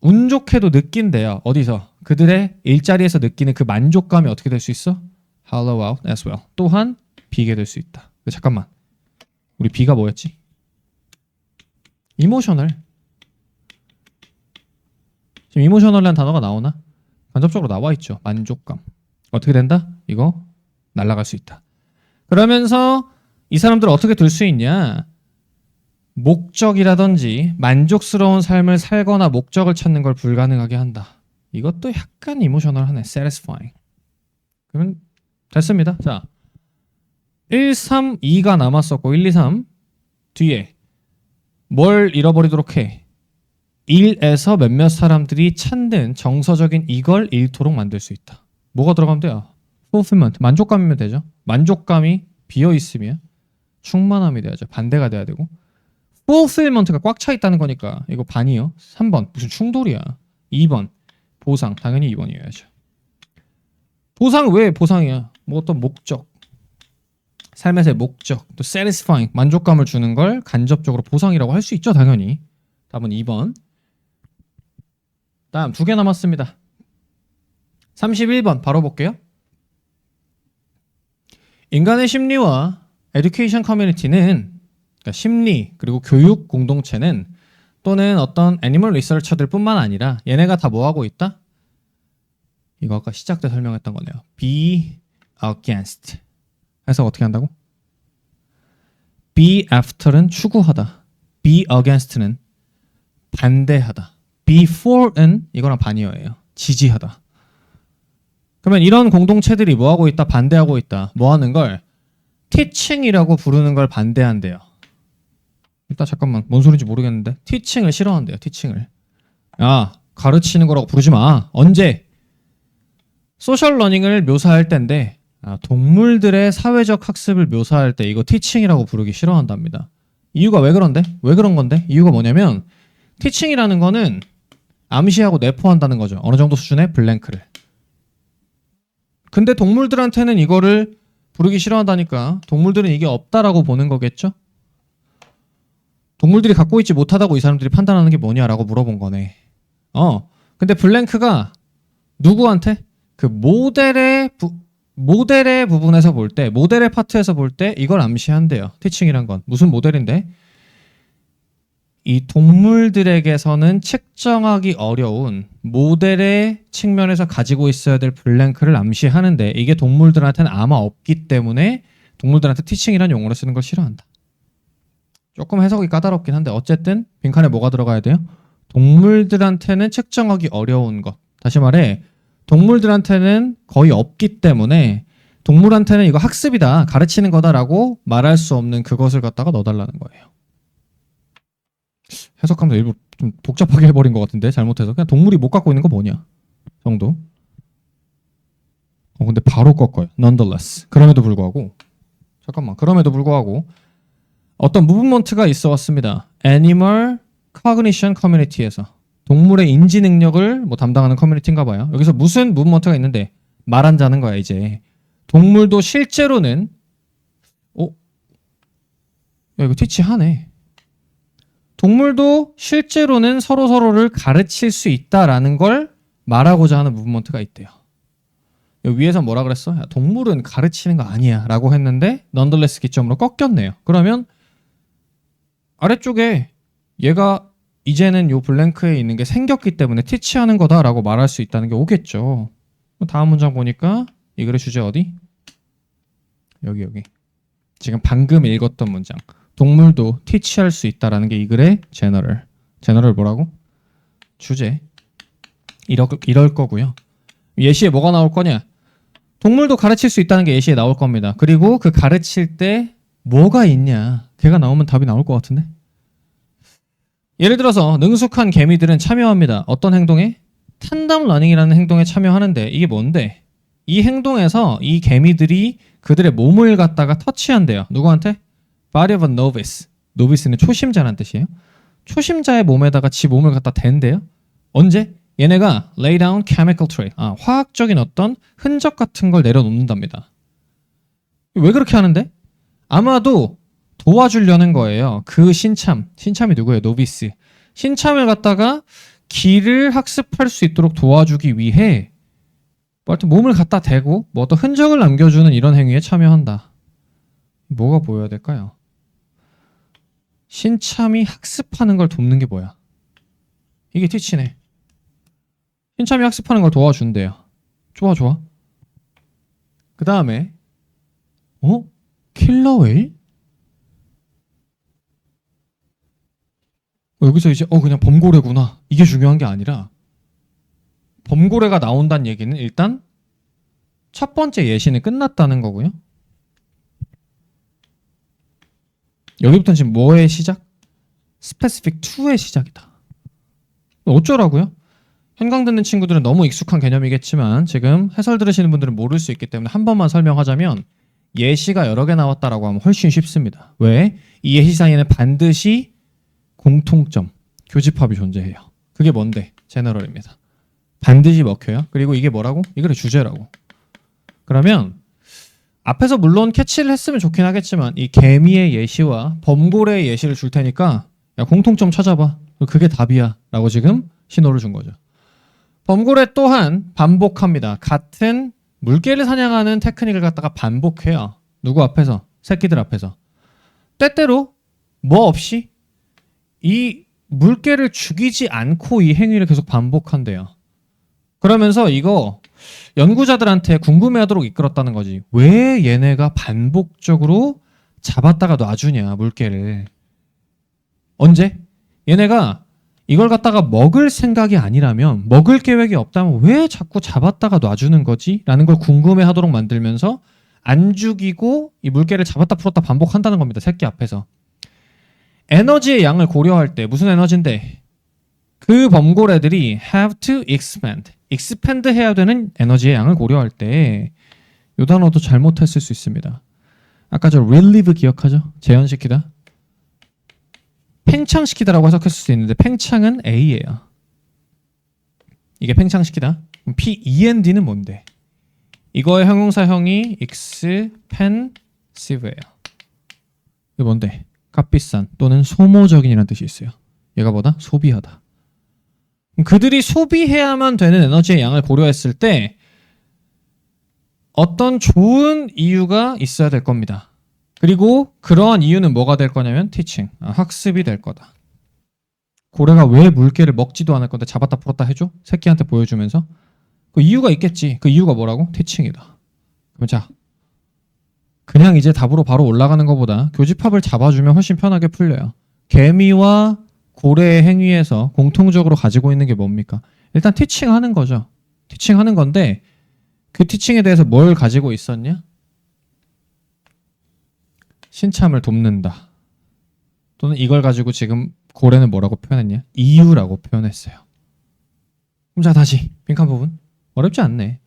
운 좋게도 느낀대요. 어디서? 그들의 일자리에서 느끼는 그 만족감이 어떻게 될 수 있어? hollow out as well. 또한 비게 될 수 있다. 잠깐만. 우리 B가 뭐였지? 이모셔널. 지금 이모셔널이라는 단어가 나오나? 간접적으로 나와 있죠. 만족감. 어떻게 된다? 이거 날아갈 수 있다. 그러면서 이 사람들을 어떻게 둘 수 있냐? 목적이라든지 만족스러운 삶을 살거나 목적을 찾는 걸 불가능하게 한다. 이것도 약간 이모셔널하네. satisfying. 그러면 됐습니다. 자, 1, 3, 2가 남았었고 1, 2, 3 뒤에 뭘 잃어버리도록 해? 1에서 몇몇 사람들이 찾는 정서적인 이걸 잃도록 만들 수 있다. 뭐가 들어가면 돼요? fulfillment, 만족감이면 되죠. 만족감이 비어있으면 충만함이 돼야죠. 반대가 돼야 되고, fulfillment가 꽉 차 있다는 거니까 이거 반이요. 3번 무슨 충돌이야. 2번 보상, 당연히 2번이어야죠. 보상 왜 보상이야? 뭐 어떤 목적, 삶에서의 목적, 또 satisfying, 만족감을 주는 걸 간접적으로 보상이라고 할 수 있죠. 당연히. 답은 2번. 다음 두 개 남았습니다. 31번 바로 볼게요. 인간의 심리와 education community는, 그러니까 심리 그리고 교육 공동체는 또는 어떤 애니멀 리서처들 뿐만 아니라 얘네가 다 뭐하고 있다? 이거 아까 시작 때 설명했던 거네요. be against. 해서 어떻게 한다고? be after는 추구하다, be against는 반대하다, be for은 이거랑 반이어예요. 지지하다. 그러면 이런 공동체들이 뭐하고 있다? 반대하고 있다. 뭐하는 걸? teaching이라고 부르는 걸 반대한대요. 일단 잠깐만, 뭔 소리인지 모르겠는데 teaching을 싫어한대요. teaching을. 야, 가르치는 거라고 부르지 마. 언제? 소셜 러닝을 묘사할 때인데 동물들의 사회적 학습을 묘사할 때 이거 teaching이라고 부르기 싫어한답니다. 이유가 왜 그런데? 왜 그런 건데? 이유가 뭐냐면 teaching이라는 거는 암시하고 내포한다는 거죠. 어느 정도 수준의 블랭크를. 근데 동물들한테는 이거를 부르기 싫어한다니까 동물들은 이게 없다라고 보는 거겠죠? 동물들이 갖고 있지 못하다고 이 사람들이 판단하는 게 뭐냐라고 물어본 거네. 근데 블랭크가 누구한테? 그 모델의 부분에서 볼 때, 모델의 파트에서 볼 때 이걸 암시한대요. 티칭이란 건. 무슨 모델인데? 이 동물들에게서는 측정하기 어려운 모델의 측면에서 가지고 있어야 될 블랭크를 암시하는데 이게 동물들한테는 아마 없기 때문에 동물들한테 티칭이라는 용어를 쓰는 걸 싫어한다. 조금 해석이 까다롭긴 한데 어쨌든 빈칸에 뭐가 들어가야 돼요? 동물들한테는 측정하기 어려운 것. 다시 말해 동물들한테는 거의 없기 때문에 동물한테는 이거 학습이다, 가르치는 거다라고 말할 수 없는 그것을 갖다가 넣어달라는 거예요. 해석하면서 일부러 좀 복잡하게 해버린 것 같은데 잘못해서 그냥 동물이 못 갖고 있는 거 뭐냐 정도. 근데 바로 꺾어요. nonetheless. 그럼에도 불구하고 그럼에도 불구하고 어떤 무브먼트가 있어 왔습니다. Animal Cognition Community에서 동물의 인지 능력을 뭐 담당하는 커뮤니티인가 봐요. 여기서 무슨 무브먼트가 있는데 말한다는 거야 이제. 동물도 실제로는 야 이거 티치하네. 동물도 실제로는 서로를 가르칠 수 있다라는 걸 말하고자 하는 무브먼트가 있대요. 여기 위에서 뭐라 그랬어? 야, 동물은 가르치는 거 아니야 라고 했는데 nonetheless 기점으로 꺾였네요. 그러면 아래쪽에 얘가 이제는 요 블랭크에 있는 게 생겼기 때문에 티치하는 거다라고 말할 수 있다는 게 오겠죠. 다음 문장 보니까 이 글의 주제 어디? 여기 지금 방금 읽었던 문장. 동물도 티치할 수 있다라는 게 이 글의 제너럴 뭐라고? 주제. 이럴 거고요. 예시에 뭐가 나올 거냐? 동물도 가르칠 수 있다는 게 예시에 나올 겁니다. 그리고 그 가르칠 때 뭐가 있냐? 걔가 나오면 답이 나올 것 같은데? 예를 들어서 능숙한 개미들은 참여합니다. 어떤 행동에? 탄덤 러닝이라는 행동에 참여하는데 이게 뭔데? 이 행동에서 이 개미들이 그들의 몸을 갖다가 터치한대요. 누구한테? Body of a novice. novice는 초심자라는 뜻이에요. 초심자의 몸에다가 지 몸을 갖다 댄대요. 언제? 얘네가 lay down chemical trace. 화학적인 어떤 흔적 같은 걸 내려놓는답니다. 왜 그렇게 하는데? 아마도 도와주려는 거예요. 그 신참이 누구예요? 노비스. 신참을 갖다가 길을 학습할 수 있도록 도와주기 위해 하여튼 몸을 갖다 대고 뭐 어떤 흔적을 남겨주는 이런 행위에 참여한다. 뭐가 보여야 될까요? 신참이 학습하는 걸 돕는 게 뭐야? 이게 티치네. 신참이 학습하는 걸 도와준대요. 좋아. 그 다음에 킬러 웨일? 여기서 이제 그냥 범고래구나. 이게 중요한 게 아니라 범고래가 나온다는 얘기는 일단 첫 번째 예시는 끝났다는 거고요. 여기부터는 지금 뭐의 시작? Specific 2의 시작이다. 어쩌라고요? 현강 듣는 친구들은 너무 익숙한 개념이겠지만 지금 해설 들으시는 분들은 모를 수 있기 때문에 한 번만 설명하자면 예시가 여러 개 나왔다라고 하면 훨씬 쉽습니다. 왜? 이 예시 사이에는 반드시 공통점, 교집합이 존재해요. 그게 뭔데? 제너럴입니다. 반드시 먹혀요. 그리고 이게 뭐라고? 이거의 주제라고. 그러면 앞에서 물론 캐치를 했으면 좋긴 하겠지만 이 개미의 예시와 범고래의 예시를 줄 테니까 야, 공통점 찾아봐. 그게 답이야 라고 지금 신호를 준 거죠. 범고래 또한 반복합니다. 같은 물개를 사냥하는 테크닉을 갖다가 반복해요. 누구 앞에서? 새끼들 앞에서. 때때로 뭐 없이 이 물개를 죽이지 않고 이 행위를 계속 반복한대요. 그러면서 이거 연구자들한테 궁금해하도록 이끌었다는 거지. 왜 얘네가 반복적으로 잡았다가 놔주냐 물개를. 언제? 얘네가 이걸 갖다가 먹을 생각이 아니라면, 먹을 계획이 없다면 왜 자꾸 잡았다가 놔주는 거지? 라는 걸 궁금해하도록 만들면서 안 죽이고 이 물개를 잡았다 풀었다 반복한다는 겁니다. 새끼 앞에서. 에너지의 양을 고려할 때 무슨 에너지인데? 그 범고래들이 have to expand 해야 되는 에너지의 양을 고려할 때 이 단어도 잘못했을 수 있습니다. 아까 저 relieve 기억하죠? 재현시키다. 팽창시키다라고 해석했을 수 있는데 팽창은 A예요. 이게 팽창시키다. 그럼 PEND는 뭔데? 이거의 형용사형이 expensive예요. 이게 뭔데? 값비싼 또는 소모적인이라는 뜻이 있어요. 얘가 뭐다? 소비하다. 그들이 소비해야만 되는 에너지의 양을 고려했을 때 어떤 좋은 이유가 있어야 될 겁니다. 그리고 그러한 이유는 뭐가 될 거냐면 teaching, 학습이 될 거다. 고래가 왜 물개를 먹지도 않을 건데 잡았다 풀었다 해줘? 새끼한테 보여주면서 그 이유가 있겠지. 그 이유가 뭐라고? teaching이다. 그럼 자, 그냥 이제 답으로 바로 올라가는 것보다 교집합을 잡아주면 훨씬 편하게 풀려요. 개미와 고래의 행위에서 공통적으로 가지고 있는 게 뭡니까? 일단 티칭하는 거죠. 티칭하는 건데 그 티칭에 대해서 뭘 가지고 있었냐? 신참을 돕는다. 또는 이걸 가지고 지금 고래는 뭐라고 표현했냐? 이유라고 표현했어요. 그럼 자 다시 빈칸 부분. 어렵지 않네.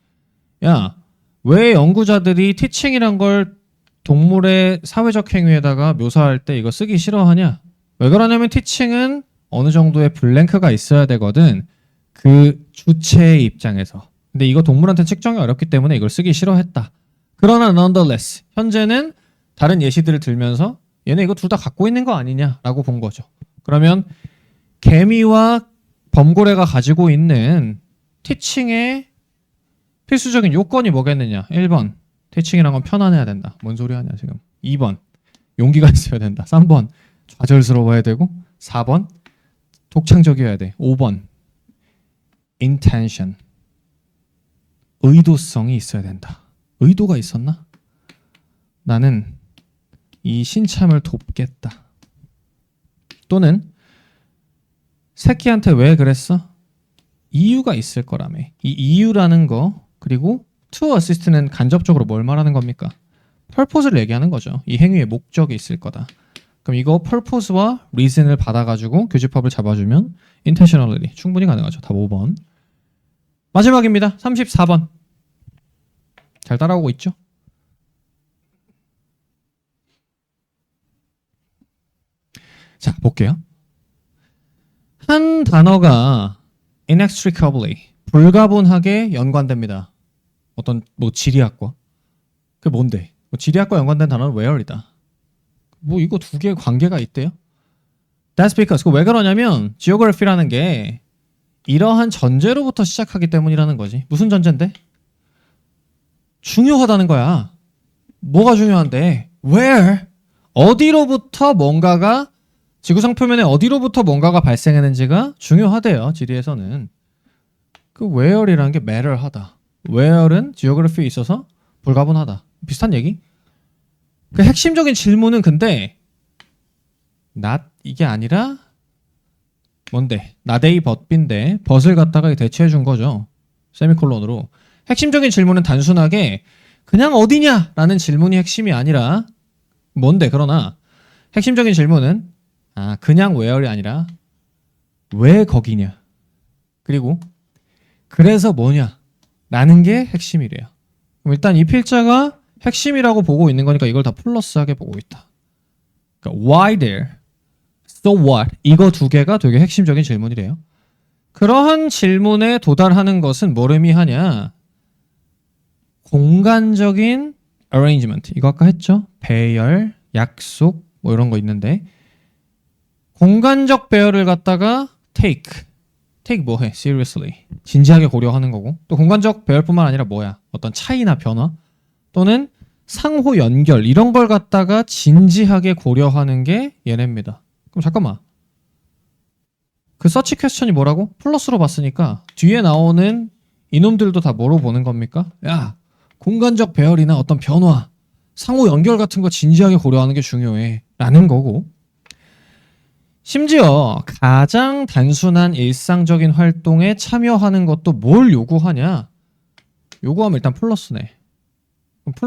야, 왜 연구자들이 티칭이란 걸 동물의 사회적 행위에다가 묘사할 때 이거 쓰기 싫어하냐? 왜 그러냐면 티칭은 어느 정도의 블랭크가 있어야 되거든. 그 주체의 입장에서. 근데 이거 동물한테 측정이 어렵기 때문에 이걸 쓰기 싫어했다. 그러나 nonetheless 현재는 다른 예시들을 들면서 얘네 이거 둘 다 갖고 있는 거 아니냐라고 본 거죠. 그러면 개미와 범고래가 가지고 있는 티칭의 필수적인 요건이 뭐겠느냐? 1번 티칭이란 건 편안해야 된다. 뭔 소리 하냐 지금. 2번 용기가 있어야 된다. 3번 좌절스러워야 되고 4번 독창적이어야 돼. 5번 intention 의도성이 있어야 된다. 의도가 있었나? 나는 이 신참을 돕겠다. 또는 새끼한테 왜 그랬어? 이유가 있을 거라며. 이 이유라는 거 그리고 to assist는 간접적으로 뭘 말하는 겁니까? purpose를 얘기하는 거죠. 이 행위의 목적이 있을 거다. 그럼 이거 purpose와 reason을 받아가지고 교집합을 잡아주면 intentionally 충분히 가능하죠. 답 5번. 마지막입니다. 34번. 잘 따라오고 있죠? 자, 볼게요. 한 단어가 inextricably 불가분하게 연관됩니다. 어떤 뭐 지리학과. 그게 뭔데? 뭐 지리학과 연관된 단어는 where이다. 뭐 이거 두 개의 관계가 있대요. That's because 왜 그러냐면 geography라는 게 이러한 전제로부터 시작하기 때문이라는 거지. 무슨 전제인데? 중요하다는 거야. 뭐가 중요한데? Where? 어디로부터 뭔가가 지구상 표면에 어디로부터 뭔가가 발생했는지가 중요하대요. 지리에서는. 그 where이라는 게 matter하다. where은 geography에 있어서 불가분하다. 비슷한 얘기? 그 핵심적인 질문은 근데 not 이게 아니라 뭔데? not A but B인데 but을 갖다가 대체해 준 거죠. 세미콜론으로. 핵심적인 질문은 단순하게 그냥 어디냐라는 질문이 핵심이 아니라 뭔데? 그러나 핵심적인 질문은 그냥 where이 아니라 왜 거기냐? 그리고 그래서 뭐냐? 라는 게 핵심이래요. 그럼 일단 이 필자가 핵심이라고 보고 있는 거니까 이걸 다 플러스하게 보고 있다. 그러니까 why there? So what? 이거 두 개가 되게 핵심적인 질문이래요. 그러한 질문에 도달하는 것은 뭘 의미하냐? 공간적인 arrangement. 이거 아까 했죠? 배열, 약속 뭐 이런 거 있는데 공간적 배열을 갖다가 take 뭐해? seriously. 진지하게 고려하는 거고 또 공간적 배열뿐만 아니라 뭐야? 어떤 차이나 변화 또는 상호 연결 이런 걸 갖다가 진지하게 고려하는 게 얘네입니다. 그럼 잠깐만. 그 서치 퀘스천이 뭐라고? 플러스로 봤으니까 뒤에 나오는 이놈들도 다 뭐로 보는 겁니까? 야, 공간적 배열이나 어떤 변화, 상호 연결 같은 거 진지하게 고려하는 게 중요해. 라는 거고 심지어 가장 단순한 일상적인 활동에 참여하는 것도 뭘 요구하냐? 요구하면 일단 플러스네.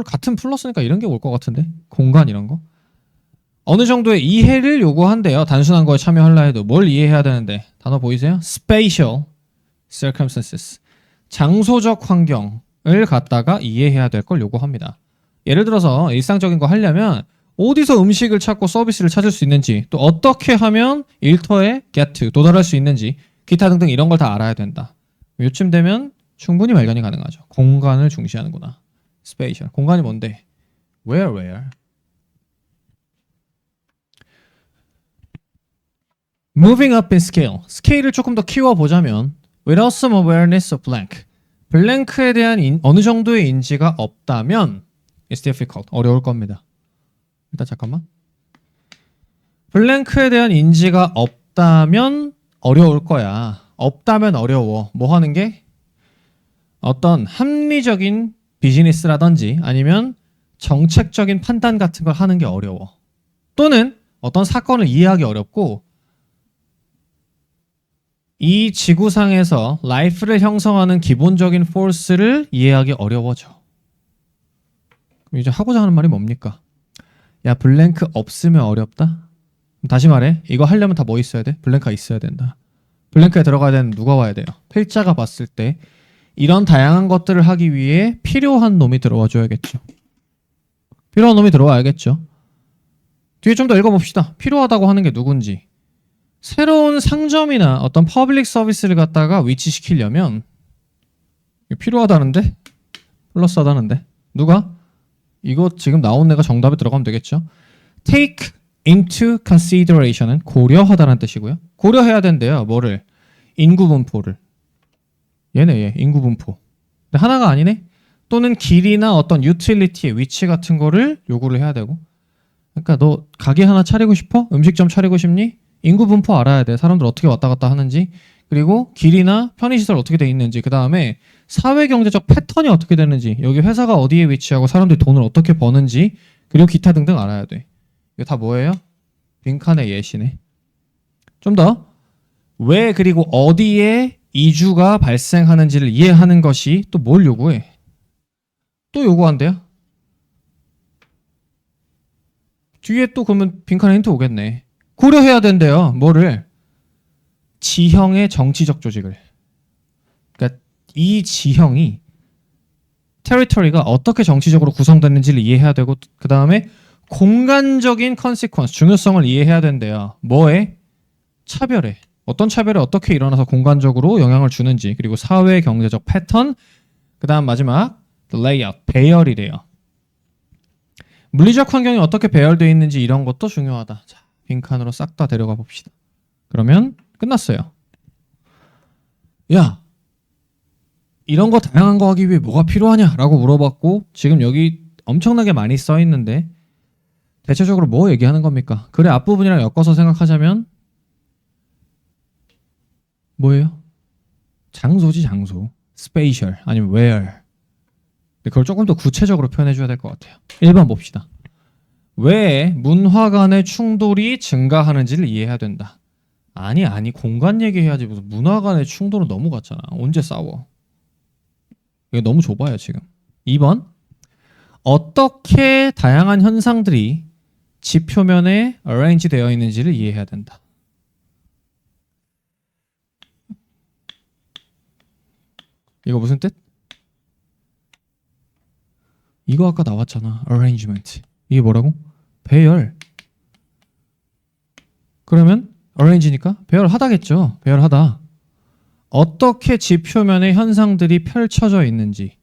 같은 플러스니까 이런 게 올 것 같은데? 공간 이런 거? 어느 정도의 이해를 요구한대요. 단순한 거에 참여하려 해도. 뭘 이해해야 되는데? 단어 보이세요? Spatial circumstances. 장소적 환경을 갖다가 이해해야 될 걸 요구합니다. 예를 들어서 일상적인 거 하려면 어디서 음식을 찾고 서비스를 찾을 수 있는지 또 어떻게 하면 일터에 get to 도달할 수 있는지 기타 등등 이런 걸 다 알아야 된다. 요쯤 되면 충분히 발견이 가능하죠. 공간을 중시하는구나. Spatial. 공간이 뭔데? Where? Moving up in scale. 스케일을 조금 더 키워보자면 without some awareness of blank. 블랭크에 대한 어느 정도의 인지가 없다면 it's difficult. 어려울 겁니다. 일단 잠깐만. 블랭크에 대한 인지가 없다면 어려울 거야. 없다면 어려워. 뭐 하는 게? 어떤 합리적인 비즈니스라든지 아니면 정책적인 판단 같은 걸 하는 게 어려워. 또는 어떤 사건을 이해하기 어렵고 이 지구상에서 라이프를 형성하는 기본적인 포스를 이해하기 어려워져. 그럼 이제 하고자 하는 말이 뭡니까? 야, 블랭크 없으면 어렵다? 다시 말해. 이거 하려면 다 뭐 있어야 돼? 블랭크가 있어야 된다. 블랭크에 들어가야 되는 누가 와야 돼요? 필자가 봤을 때 이런 다양한 것들을 하기 위해 필요한 놈이 들어와 줘야겠죠. 필요한 놈이 들어와야겠죠. 뒤에 좀 더 읽어봅시다. 필요하다고 하는 게 누군지. 새로운 상점이나 어떤 퍼블릭 서비스를 갖다가 위치시키려면 필요하다는데? 플러스하다는데? 누가? 이거 지금 나온 애가 정답에 들어가면 되겠죠. Take into consideration은 고려하다는 뜻이고요. 고려해야 된대요. 뭐를? 인구 분포를. 얘 인구 분포. 근데 하나가 아니네. 또는 길이나 어떤 유틸리티의 위치 같은 거를 요구를 해야 되고. 그러니까 너 가게 하나 차리고 싶어? 음식점 차리고 싶니? 인구 분포 알아야 돼. 사람들 어떻게 왔다 갔다 하는지. 그리고 길이나 편의시설 어떻게 돼 있는지. 그 다음에 사회경제적 패턴이 어떻게 되는지. 여기 회사가 어디에 위치하고 사람들이 돈을 어떻게 버는지. 그리고 기타 등등 알아야 돼. 이거 다 뭐예요? 빈칸의 예시네. 좀 더. 왜 그리고 어디에 이주가 발생하는지를 이해하는 것이 또 뭘 요구해? 또 요구한대요? 뒤에 또 그러면 빈칸에 힌트 오겠네. 고려해야 된대요. 뭐를? 지형의 정치적 조직을. 그러니까 이 지형이 테리토리가 어떻게 정치적으로 구성됐는지를 이해해야 되고 그 다음에 공간적인 컨시퀀스, 중요성을 이해해야 된대요. 뭐에? 차별에. 어떤 차별이 어떻게 일어나서 공간적으로 영향을 주는지 그리고 사회 경제적 패턴 그 다음 마지막 레이아웃, 배열이래요. 물리적 환경이 어떻게 배열되어 있는지 이런 것도 중요하다. 자, 빈칸으로 싹 다 데려가 봅시다. 그러면 끝났어요. 야, 이런 거 다양한 거 하기 위해 뭐가 필요하냐? 라고 물어봤고 지금 여기 엄청나게 많이 써 있는데 대체적으로 뭐 얘기하는 겁니까? 글의 앞부분이랑 엮어서 생각하자면 뭐예요? 장소지, 장소. spatial 아니면 where. 그걸 조금 더 구체적으로 표현해 줘야 될 것 같아요. 1번 봅시다. 왜 문화 간의 충돌이 증가하는지를 이해해야 된다. 아니 공간 얘기해야지 무슨 문화 간의 충돌은 너무 같잖아. 언제 싸워? 이게 너무 좁아요 지금. 2번 어떻게 다양한 현상들이 집 표면에 arrange 되어 있는지를 이해해야 된다. 이거 무슨 뜻? 이거 아까 나왔잖아. arrangement. 이게 뭐라고? 배열. 그러면 arrange니까 배열하다겠죠. 배열하다. 어떻게 집 표면에 현상들이 펼쳐져 있는지,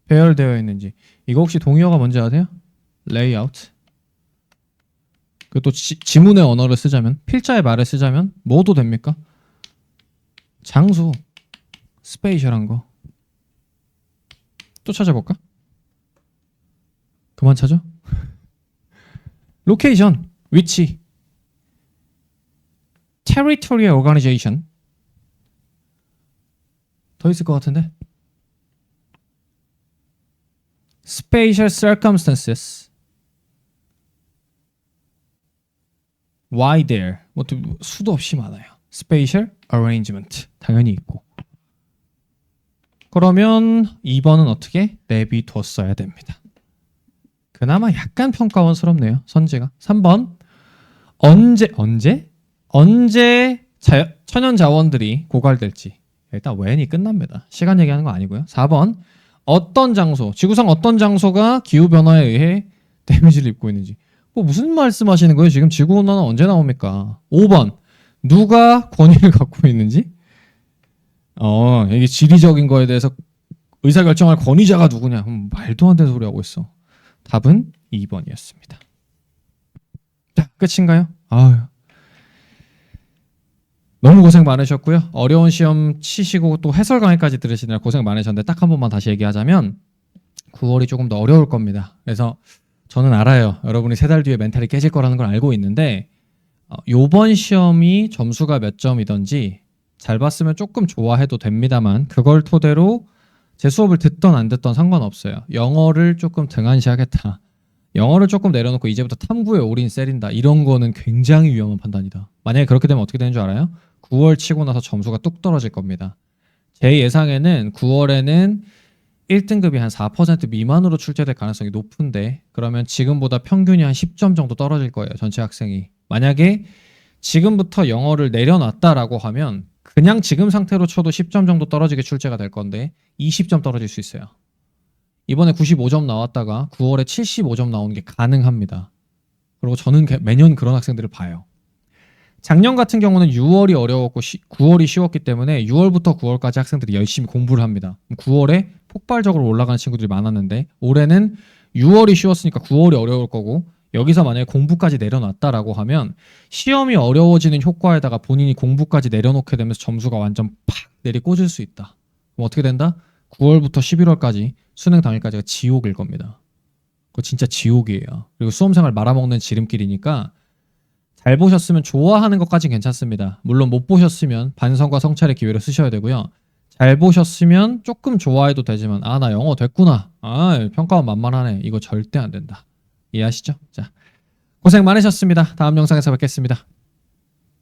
배열되어 있는지. 이거 혹시 동의어가 뭔지 아세요? layout. 또 지문의 언어를 쓰자면, 필자의 말을 쓰자면 뭐도 됩니까? 장소, 스페이셜한 거. 또 찾아볼까? 그만 찾아? 로케이션, 위치, territorial organization. 더 있을 것 같은데? spatial circumstances. why there. 뭐 수도 없이 많아요. spatial arrangement. 당연히 있고. 그러면 2번은 어떻게? 내비뒀어야 됩니다. 그나마 약간 평가원스럽네요. 선지가. 3번 언제 천연 자원들이 고갈될지. 일단 when이 끝납니다. 시간 얘기하는 거 아니고요. 4번 어떤 장소, 지구상 어떤 장소가 기후변화에 의해 데미지를 입고 있는지. 뭐 무슨 말씀하시는 거예요? 지금 지구온난화 언제 나옵니까? 5번 누가 권위를 갖고 있는지. 이게 지리적인 거에 대해서 의사결정할 권위자가 누구냐. 말도 안 되는 소리 하고 있어. 답은 2번이었습니다. 자, 끝인가요? 너무 고생 많으셨고요. 어려운 시험 치시고 또 해설 강의까지 들으시느라 고생 많으셨는데 딱 한 번만 다시 얘기하자면 9월이 조금 더 어려울 겁니다. 그래서 저는 알아요. 여러분이 3달 뒤에 멘탈이 깨질 거라는 걸 알고 있는데 요번 시험이 점수가 몇 점이든지 잘 봤으면 조금 좋아해도 됩니다만 그걸 토대로 제 수업을 듣던 안 듣던 상관없어요. 영어를 조금 등한시하겠다. 영어를 조금 내려놓고 이제부터 탐구에 올인세린다. 이런 거는 굉장히 위험한 판단이다. 만약에 그렇게 되면 어떻게 되는 줄 알아요? 9월 치고 나서 점수가 뚝 떨어질 겁니다. 제 예상에는 9월에는 1등급이 한 4% 미만으로 출제될 가능성이 높은데 그러면 지금보다 평균이 한 10점 정도 떨어질 거예요. 전체 학생이. 만약에 지금부터 영어를 내려놨다라고 하면 그냥 지금 상태로 쳐도 10점 정도 떨어지게 출제가 될 건데 20점 떨어질 수 있어요. 이번에 95점 나왔다가 9월에 75점 나오는 게 가능합니다. 그리고 저는 매년 그런 학생들을 봐요. 작년 같은 경우는 6월이 어려웠고 9월이 쉬웠기 때문에 6월부터 9월까지 학생들이 열심히 공부를 합니다. 9월에 폭발적으로 올라가는 친구들이 많았는데 올해는 6월이 쉬웠으니까 9월이 어려울 거고 여기서 만약에 공부까지 내려놨다라고 하면 시험이 어려워지는 효과에다가 본인이 공부까지 내려놓게 되면서 점수가 완전 팍 내리꽂을 수 있다. 그럼 어떻게 된다? 9월부터 11월까지 수능 당일까지가 지옥일 겁니다. 그거 진짜 지옥이에요. 그리고 수험생활 말아먹는 지름길이니까 잘 보셨으면 좋아하는 것까진 괜찮습니다. 물론 못 보셨으면 반성과 성찰의 기회를 쓰셔야 되고요. 잘 보셨으면 조금 좋아해도 되지만 나 영어 됐구나. 평가원 만만하네. 이거 절대 안 된다. 이해하시죠? 자, 고생 많으셨습니다. 다음 영상에서 뵙겠습니다.